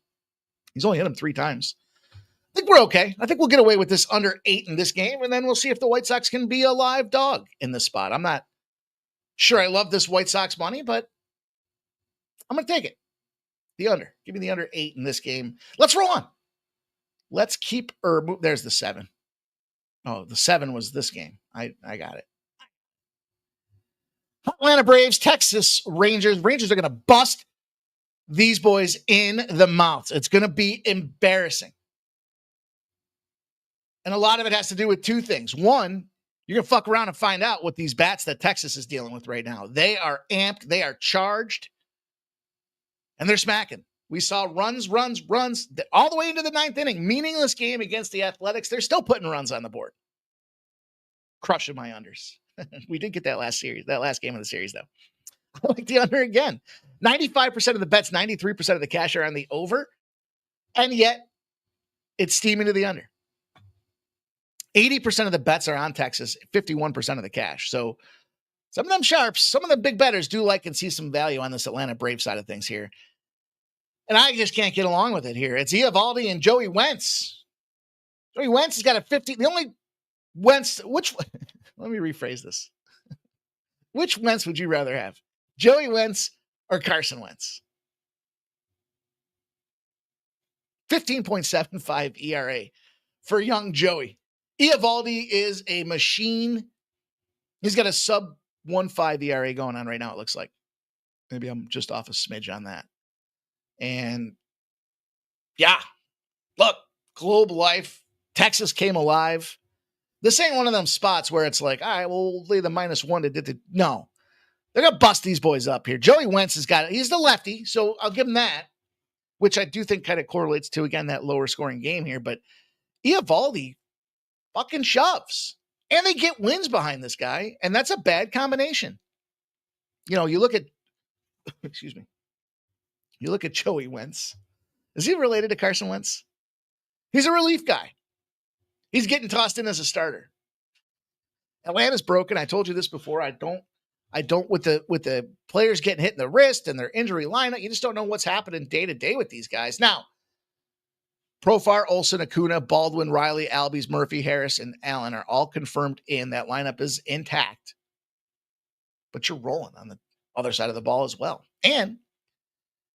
C: He's only hit him 3 times. I think we're okay. I think we'll get away with this under 8 in this game, and then we'll see if the White Sox can be a live dog in this spot. I'm not sure I love this White Sox money, but I'm going to take it. The under. Give me the under 8 in this game. Let's roll on. Let's keep there's the 7. Oh, the 7 was this game. I got it. Atlanta Braves, Texas Rangers. Rangers are going to bust these boys in the mouth. It's going to be embarrassing. And a lot of it has to do with 2 things. One, you're going to fuck around and find out what these bats that Texas is dealing with right now. They are amped. They are charged. And they're smacking. We saw runs, all the way into the 9th inning. Meaningless game against the Athletics. They're still putting runs on the board. Crushing my unders. We did get that last game of the series, though. I like the under again. 95% of the bets, 93% of the cash are on the over. And yet, it's steaming to the under. 80% of the bets are on Texas, 51% of the cash. So some of them sharps, some of the big bettors do like and see some value on this Atlanta Braves side of things here. And I just can't get along with it here. It's Eovaldi and Joey Wentz. Joey Wentz has got a 50. The only Wentz, let me rephrase this. Which Wentz would you rather have? Joey Wentz or Carson Wentz? 15.75 ERA for young Joey. Eovaldi is a machine. He's got a sub 1.5 ERA going on right now, it looks like. Maybe I'm just off a smidge on that. And yeah, look, Globe Life, Texas came alive. This ain't one of them spots where it's like, all right, we'll lay the -1 to no. They're going to bust these boys up here. Joey Wentz has got it. He's the lefty, so I'll give him that. which I do think kind of correlates to, again, that lower scoring game here. But Eovaldi fucking shoves. And they get wins behind this guy, and that's a bad combination. You look at, excuse me, you look at Joey Wentz. Is he related to Carson Wentz? He's a relief guy. He's getting tossed in as a starter. Atlanta's broken. I told you this before. I don't with the players getting hit in the wrist and their injury lineup. You just don't know what's happening day to day with these guys. Now, Profar, Olsen, Acuna, Baldwin, Riley, Albies, Murphy, Harris, and Allen are all confirmed in. That lineup is intact. But you're rolling on the other side of the ball as well. And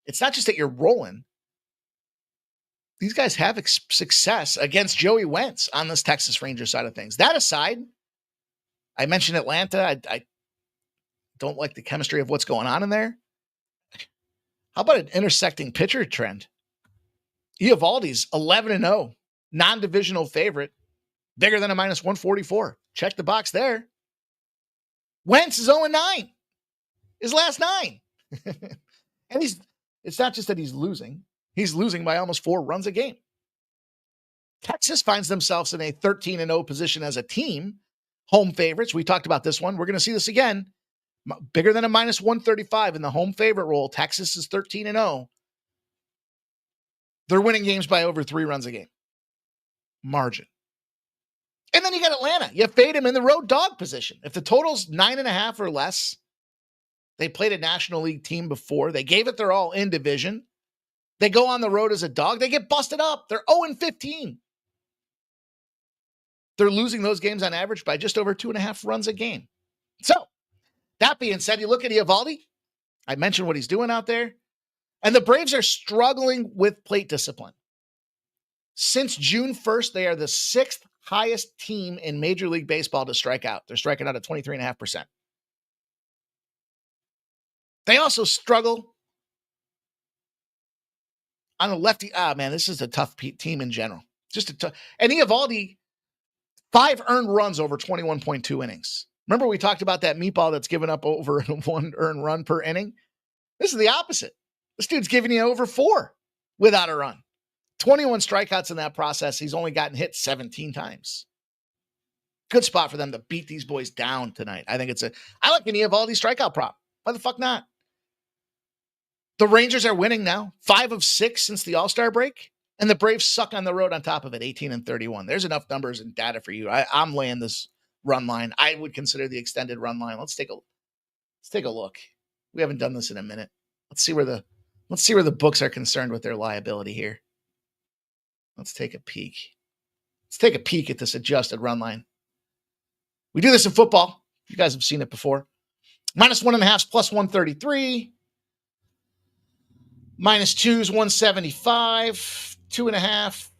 C: it's not just that you're rolling. These guys have success against Joey Wentz on this Texas Rangers side of things. That aside, I mentioned Atlanta. I don't like the chemistry of what's going on in there. How about an intersecting pitcher trend? Eovaldi's 11-0, non-divisional favorite, bigger than a -144. Check the box there. Wentz is 0-9, his last 9. And it's not just that he's losing by almost 4 runs a game. Texas finds themselves in a 13-0 position as a team, home favorites. We talked about this one. We're going to see this again. Bigger than a -135 in the home favorite role. Texas is 13-0. They're winning games by over 3 runs a game. Margin. And then you got Atlanta. You fade them in the road dog position. If the total's 9.5 or less, they played a National League team before. They gave it their all in division. They go on the road as a dog. They get busted up. They're 0-15. They're losing those games on average by just over 2.5 runs a game. So, that being said, you look at Eovaldi. I mentioned what he's doing out there. And the Braves are struggling with plate discipline. Since June 1st, they are the 6th highest team in Major League Baseball to strike out. They're striking out at 23.5%. They also struggle on the lefty. This is a tough team in general. Just a tough. And Eovaldi, 5 earned runs over 21.2 innings. Remember we talked about that meatball that's given up over 1 earned run per inning? This is the opposite. This dude's giving you over 4 without a run. 21 strikeouts in that process. He's only gotten hit 17 times. Good spot for them to beat these boys down tonight. I like an Eovaldi strikeout prop. Why the fuck not? The Rangers are winning now. 5 of 6 since the All-Star break. And the Braves suck on the road on top of it. 18-31. There's enough numbers and data for you. I'm laying this run line. I would consider the extended run line. Let's take a look. We haven't done this in a minute. Let's see where the books are concerned with their liability here. Let's take a peek. Let's take a peek at this adjusted run line. We do this in football. You guys have seen it before. -1.5 plus 133. -2 is 175. 2.5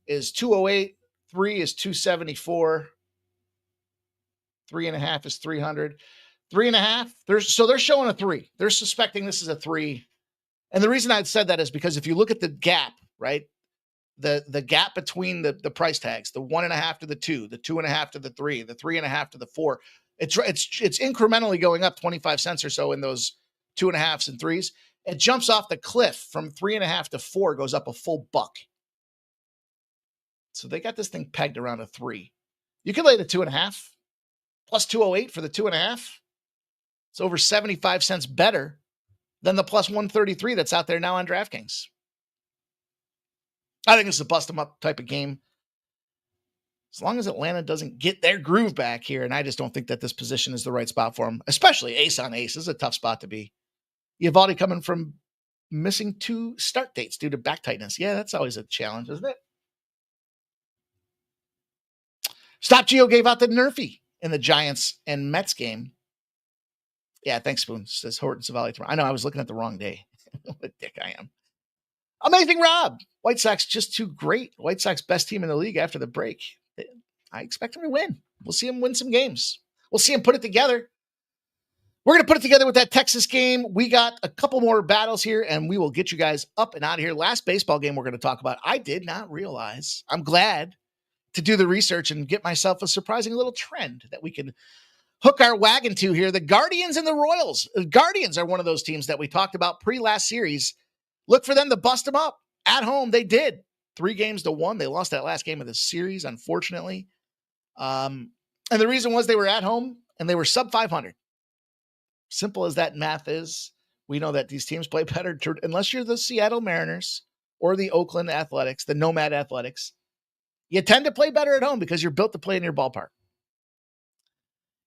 C: is 208. 3 is 274. 3.5 is 300. 3.5. They're showing a 3. They're suspecting this is a 3. And the reason I said that is because if you look at the gap, right? The gap between the price tags, the 1.5 to the 2, the 2.5 to the 3, the 3.5 to the 4, it's incrementally going up 25 cents or so in those 2.5s and 3s. It jumps off the cliff from 3.5 to 4, goes up a full buck. So they got this thing pegged around a 3. You could lay the 2.5 plus 208 for the 2.5. It's over 75 cents better than the plus 133 that's out there now on DraftKings. I think this is a bust them up type of game. As long as Atlanta doesn't get their groove back here, and I just don't think that this position is the right spot for them, especially ace on ace. This is a tough spot to be. Eovaldi coming from missing 2 start dates due to back tightness. Yeah, that's always a challenge, isn't it? Stop Geo gave out the Nerfy in the Giants and Mets game. Yeah, thanks, Spoon. Says Horton Savali tomorrow. I know I was looking at the wrong day. What a dick I am. Amazing Rob. White Sox just too great. White Sox best team in the league after the break. I expect them to win. We'll see them win some games. We'll see them put it together. We're going to put it together with that Texas game. We got a couple more battles here, and we will get you guys up and out of here. Last baseball game we're going to talk about. I did not realize. I'm glad to do the research and get myself a surprising little trend that we can hook our wagon to here. The Guardians and the Royals. The Guardians are one of those teams that we talked about pre-last series Look for them to bust them up. At home, they did. 3-1. They lost that last game of the series, unfortunately. And the reason was they were at home and they were sub 500. Simple as that math is, we know that these teams play better unless you're the Seattle Mariners or the Oakland Athletics, the Nomad Athletics. You tend to play better at home because you're built to play in your ballpark.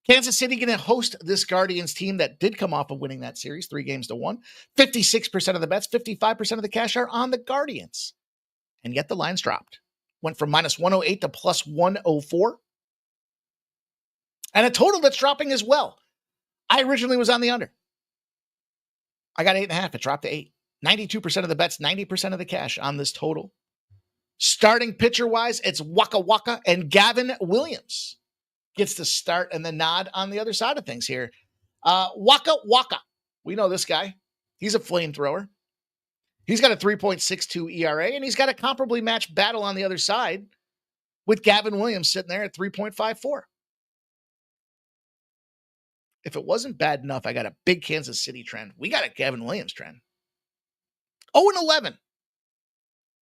C: Kansas City going to host this Guardians team that did come off of winning that series, 3-1. 56% of the bets, 55% of the cash are on the Guardians. And yet the lines dropped. Went from minus 108 to plus 104. And a total that's dropping as well. I originally was on the under. I got 8.5. It dropped to 8. 92% of the bets, 90% of the cash on this total. Starting pitcher-wise, it's Waka Waka and Gavin Williams gets the start and the nod on the other side of things here. Waka Waka. We know this guy. He's a flamethrower. He's got a 3.62 ERA, and he's got a comparably matched battle on the other side with Gavin Williams sitting there at 3.54. If it wasn't bad enough, I got a big Kansas City trend. We got a Gavin Williams trend. 0-11.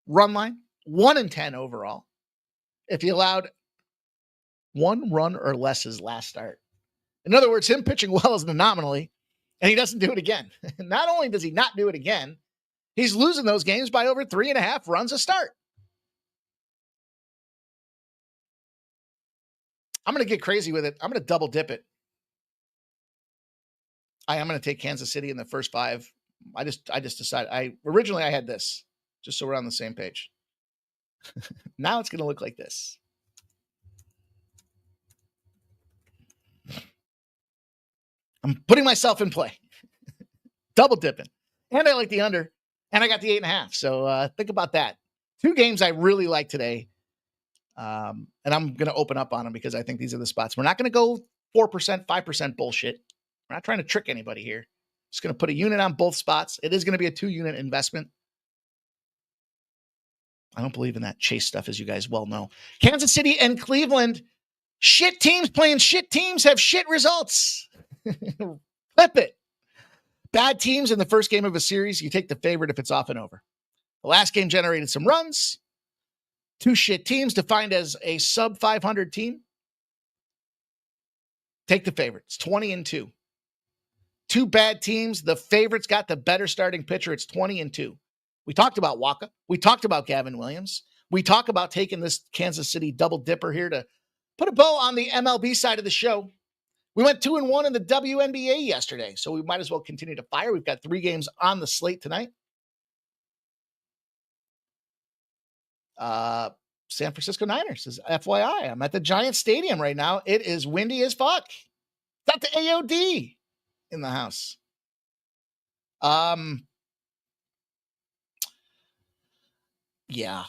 C: Run line. 1-10 overall. If you allowed 1 run or less his last start. In other words, him pitching well is an anomaly, and he doesn't do it again. Not only does he not do it again, he's losing those games by over 3.5 runs a start. I'm going to get crazy with it. I'm going to double dip it. I am going to take Kansas City in the first 5. I just decided. Originally I had this, just so we're on the same page. Now it's going to look like this. I'm putting myself in play. Double dipping. And I like the under. And I got the 8.5. So think about that. 2 games I really like today. And I'm going to open up on them because I think these are the spots. We're not going to go 4%, 5% bullshit. We're not trying to trick anybody here. Just going to put a unit on both spots. It is going to be a 2-unit investment. I don't believe in that chase stuff, as you guys well know. Kansas City and Cleveland. Shit teams playing shit teams have shit results. Flip it. Bad teams in the first game of a series, you take the favorite if it's off and over. The last game generated some runs. 2 shit teams defined as a sub 500 team. Take the favorite. It's 20-2. 2 bad teams. The favorites got the better starting pitcher. It's 20-2. We talked about Waka. We talked about Gavin Williams. We talk about taking this Kansas City double dipper here to put a bow on the MLB side of the show. We went 2-1 in the WNBA yesterday, so we might as well continue to fire. We've got 3 games on the slate tonight. San Francisco Niners is FYI. I'm at the Giants Stadium right now. It is windy as fuck. Got the AOD in the house. Yeah.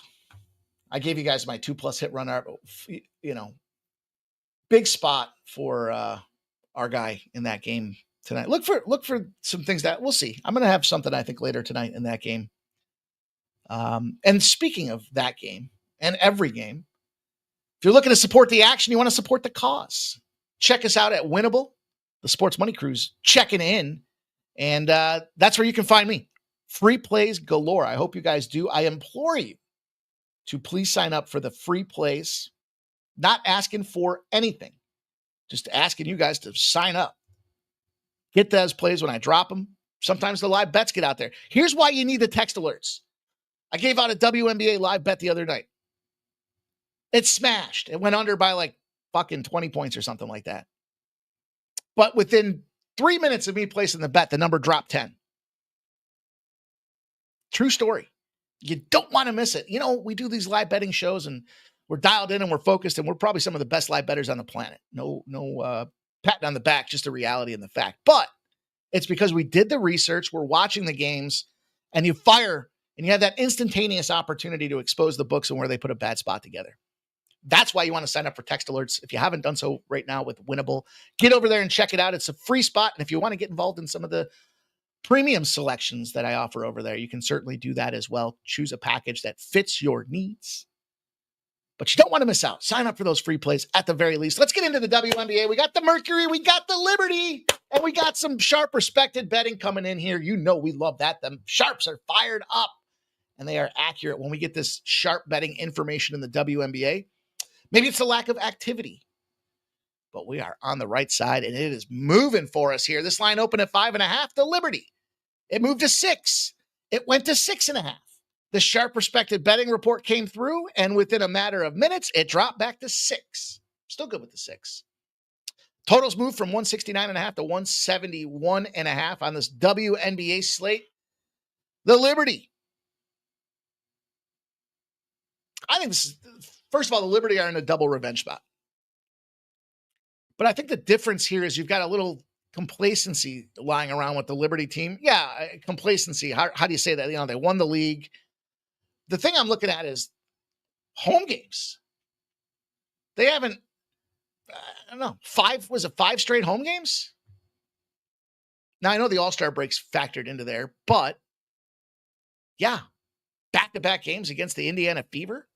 C: I gave you guys my 2+ hit runner. Big spot for our guy in that game tonight. Look for some things that we'll see. I'm going to have something I think later tonight in that game. And speaking of that game and every game, if you're looking to support the action, you want to support the cause, check us out at Winnable, the Sports Money Cruise checking in. And that's where you can find me. Free plays galore. I hope you guys do. I implore you to please sign up for the free plays. Not asking for anything. Just asking you guys to sign up. Get those plays when I drop them. Sometimes the live bets get out there. Here's why you need the text alerts. I gave out a WNBA live bet the other night. It smashed. It went under by like fucking 20 points or something like that. But within 3 minutes of me placing the bet, the number dropped 10. True story. You don't want to miss it. We do these live betting shows and we're dialed in and we're focused and we're probably some of the best live bettors on the planet. No patting on the back, just a reality and the fact. But it's because we did the research, we're watching the games, and you fire and you have that instantaneous opportunity to expose the books and where they put a bad spot together. That's why you want to sign up for text alerts. If you haven't done so right now with Winnable, get over there and check it out. It's a free spot. And if you want to get involved in some of the premium selections that I offer over there, you can certainly do that as well. Choose a package that fits your needs. But you don't want to miss out. Sign up for those free plays at the very least. Let's get into the WNBA. We got the Mercury, we got the Liberty, and we got some sharp, respected betting coming in here. You know we love that. The sharps are fired up, and they are accurate when we get this sharp betting information in the WNBA. Maybe it's a lack of activity, but we are on the right side, and it is moving for us here. This line opened at 5.5. The Liberty, it moved to 6. It went to 6.5. The sharp respected betting report came through, and within a matter of minutes, it dropped back to 6. Still good with the 6. Totals moved from 169.5 to 171.5 on this WNBA slate. The Liberty. I think this is, first of all, the Liberty are in a double revenge spot. But I think the difference here is you've got a little complacency lying around with the Liberty team. Yeah, complacency. How do you say that? You know, they won the league. The thing I'm looking at is home games. They haven't, I don't know, 5 straight home games? Now, I know the All-Star breaks factored into there, but yeah, back-to-back games against the Indiana Fever.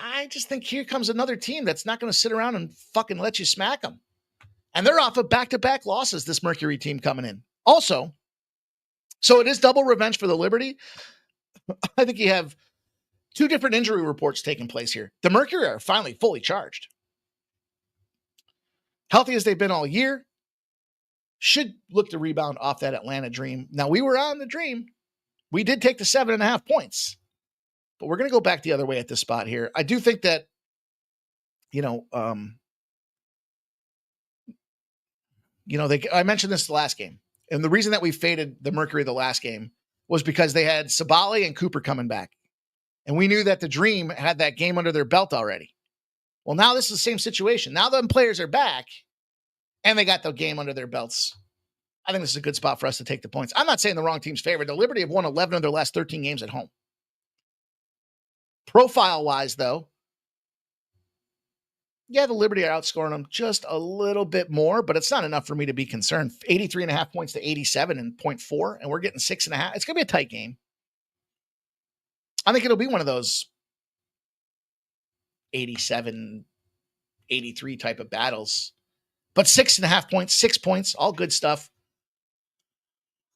C: I just think here comes another team that's not going to sit around and fucking let you smack them. And they're off of back-to-back losses, this Mercury team coming in. Also, so it is double revenge for the Liberty. I think you have 2 different injury reports taking place here. The Mercury are finally fully charged. Healthy as they've been all year. Should look to rebound off that Atlanta dream. Now, we were on the dream. We did take the 7.5 points. But we're going to go back the other way at this spot here. I do think that, I mentioned this the last game. And the reason that we faded the Mercury the last game was because they had Sabali and Cooper coming back. And we knew that the Dream had that game under their belt already. Well, now this is the same situation. Now the players are back, and they got the game under their belts. I think this is a good spot for us to take the points. I'm not saying the wrong team's favored. The Liberty have won 11 of their last 13 games at home. Profile-wise, though, yeah, the Liberty are outscoring them just a little bit more, but it's not enough for me to be concerned. 83.5 points to 87 and 0.4, and we're getting 6.5. It's going to be a tight game. I think it'll be one of those 87, 83 type of battles. But 6.5 points, 6 points, all good stuff.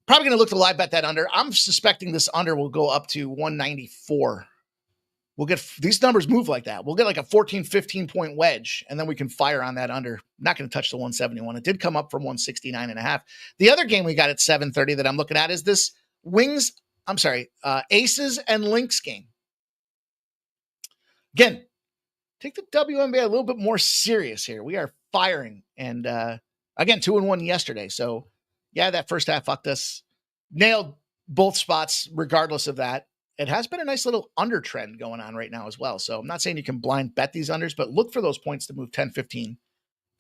C: Probably going to look to live bet that under. I'm suspecting this under will go up to 194. We'll get these numbers move like that. We'll get like a 14, 15 point wedge, and then we can fire on that under. Not going to touch the 171. It did come up from 169.5. The other game we got at 7:30 that I'm looking at is this Aces and Lynx game. Again, take the WNBA a little bit more serious here. We are firing. And again, 2-1 yesterday. So yeah, that first half fucked us. Nailed both spots regardless of that. It has been a nice little under trend going on right now as well. So I'm not saying you can blind bet these unders, but look for those points to move 10, 15,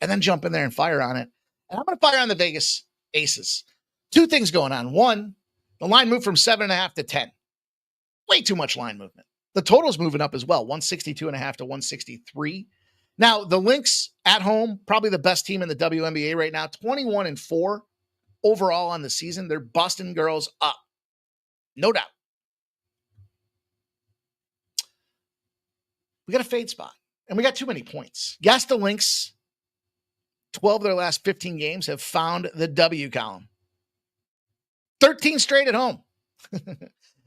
C: and then jump in there and fire on it. And I'm going to fire on the Vegas Aces. 2 things going on. 1, the line moved from 7.5 to 10. Way too much line movement. The total's moving up as well, 162.5 to 163. Now, the Lynx at home, probably the best team in the WNBA right now, 21-4 overall on the season. They're busting girls up. No doubt. We got a fade spot, and we got too many points. Yes, the Lynx, 12 of their last 15 games have found the W column. 13 straight at home.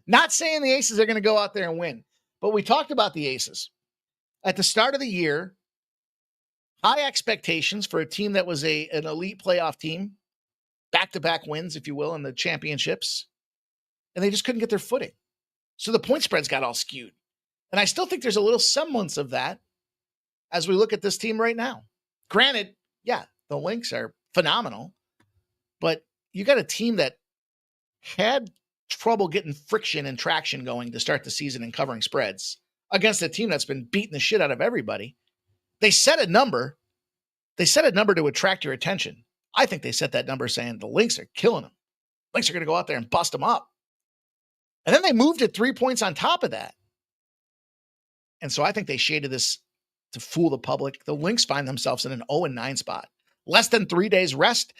C: Not saying the Aces are going to go out there and win, but we talked about the Aces. At the start of the year, high expectations for a team that was an elite playoff team, back-to-back wins, if you will, in the championships, and they just couldn't get their footing. So the point spreads got all skewed. And I still think there's a little semblance of that as we look at this team right now. Granted, yeah, the Lynx are phenomenal, but you got a team that had trouble getting friction and traction going to start the season and covering spreads against a team that's been beating the shit out of everybody. They set a number. They set a number to attract your attention. I think they set that number saying the Lynx are killing them. Lynx are going to go out there and bust them up. And then they moved it 3 points on top of that. And so I think they shaded this to fool the public. The Lynx find themselves in an 0-9 spot. Less than 3 days rest.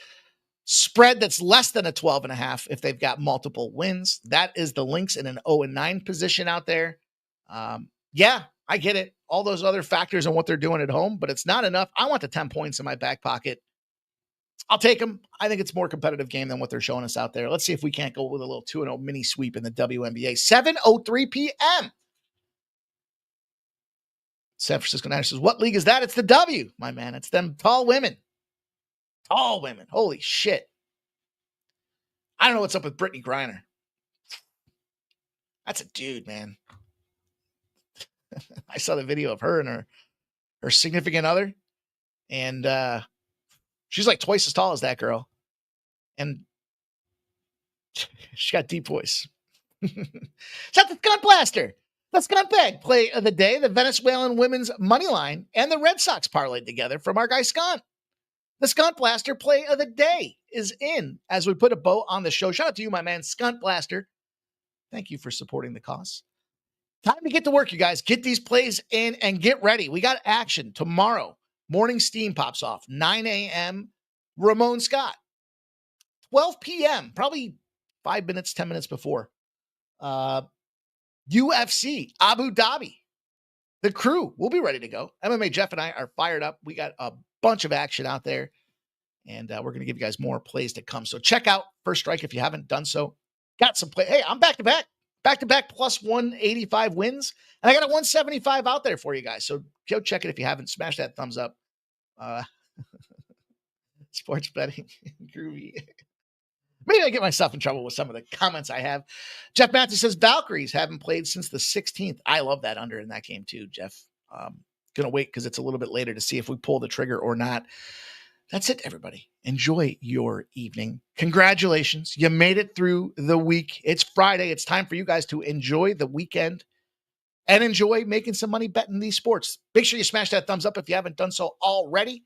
C: Spread that's less than a 12.5 if they've got multiple wins. That is the Lynx in an 0-9 position out there. Yeah, I get it. All those other factors and what they're doing at home, but it's not enough. I want the 10 points in my back pocket. I'll take them. I think it's a more competitive game than what they're showing us out there. Let's see if we can't go with a little 2-0 mini sweep in the WNBA. 7:03 p.m. San Francisco Niners says, what league is that? It's the W, my man. It's them tall women. Tall women. Holy shit. I don't know what's up with Brittany Griner. That's a dude, man. I saw the video of her and her significant other. And she's like twice as tall as that girl. And she got deep voice. Shut the Skunt Blaster. The Skunt Bag play of the day, the Venezuelan women's money line, and the Red Sox parlayed together from our guy Skunt. The Skunt Blaster play of the day is in as we put a bow on the show. Shout out to you, my man, Skunt Blaster. Thank you for supporting the cause. Time to get to work, you guys. Get these plays in and get ready. We got action tomorrow. Morning steam pops off. 9 a.m. Ramon Scott. 12 p.m. Probably 5 minutes, 10 minutes before. UFC, Abu Dhabi. The crew will be ready to go. MMA Jeff and I are fired up. We got a bunch of action out there. And we're going to give you guys more plays to come. So check out First Strike if you haven't done so. Got some play. Hey, I'm back-to-back. Back-to-back plus 185 wins. And I got a 175 out there for you guys. So go check it if you haven't. Smash that thumbs up. Sports betting. Groovy. Maybe I get myself in trouble with some of the comments I have. Jeff Matthews says, Valkyries haven't played since the 16th. I love that under in that game too, Jeff. Going to wait because it's a little bit later to see if we pull the trigger or not. That's it, everybody. Enjoy your evening. Congratulations. You made it through the week. It's Friday. It's time for you guys to enjoy the weekend and enjoy making some money betting these sports. Make sure you smash that thumbs up if you haven't done so already.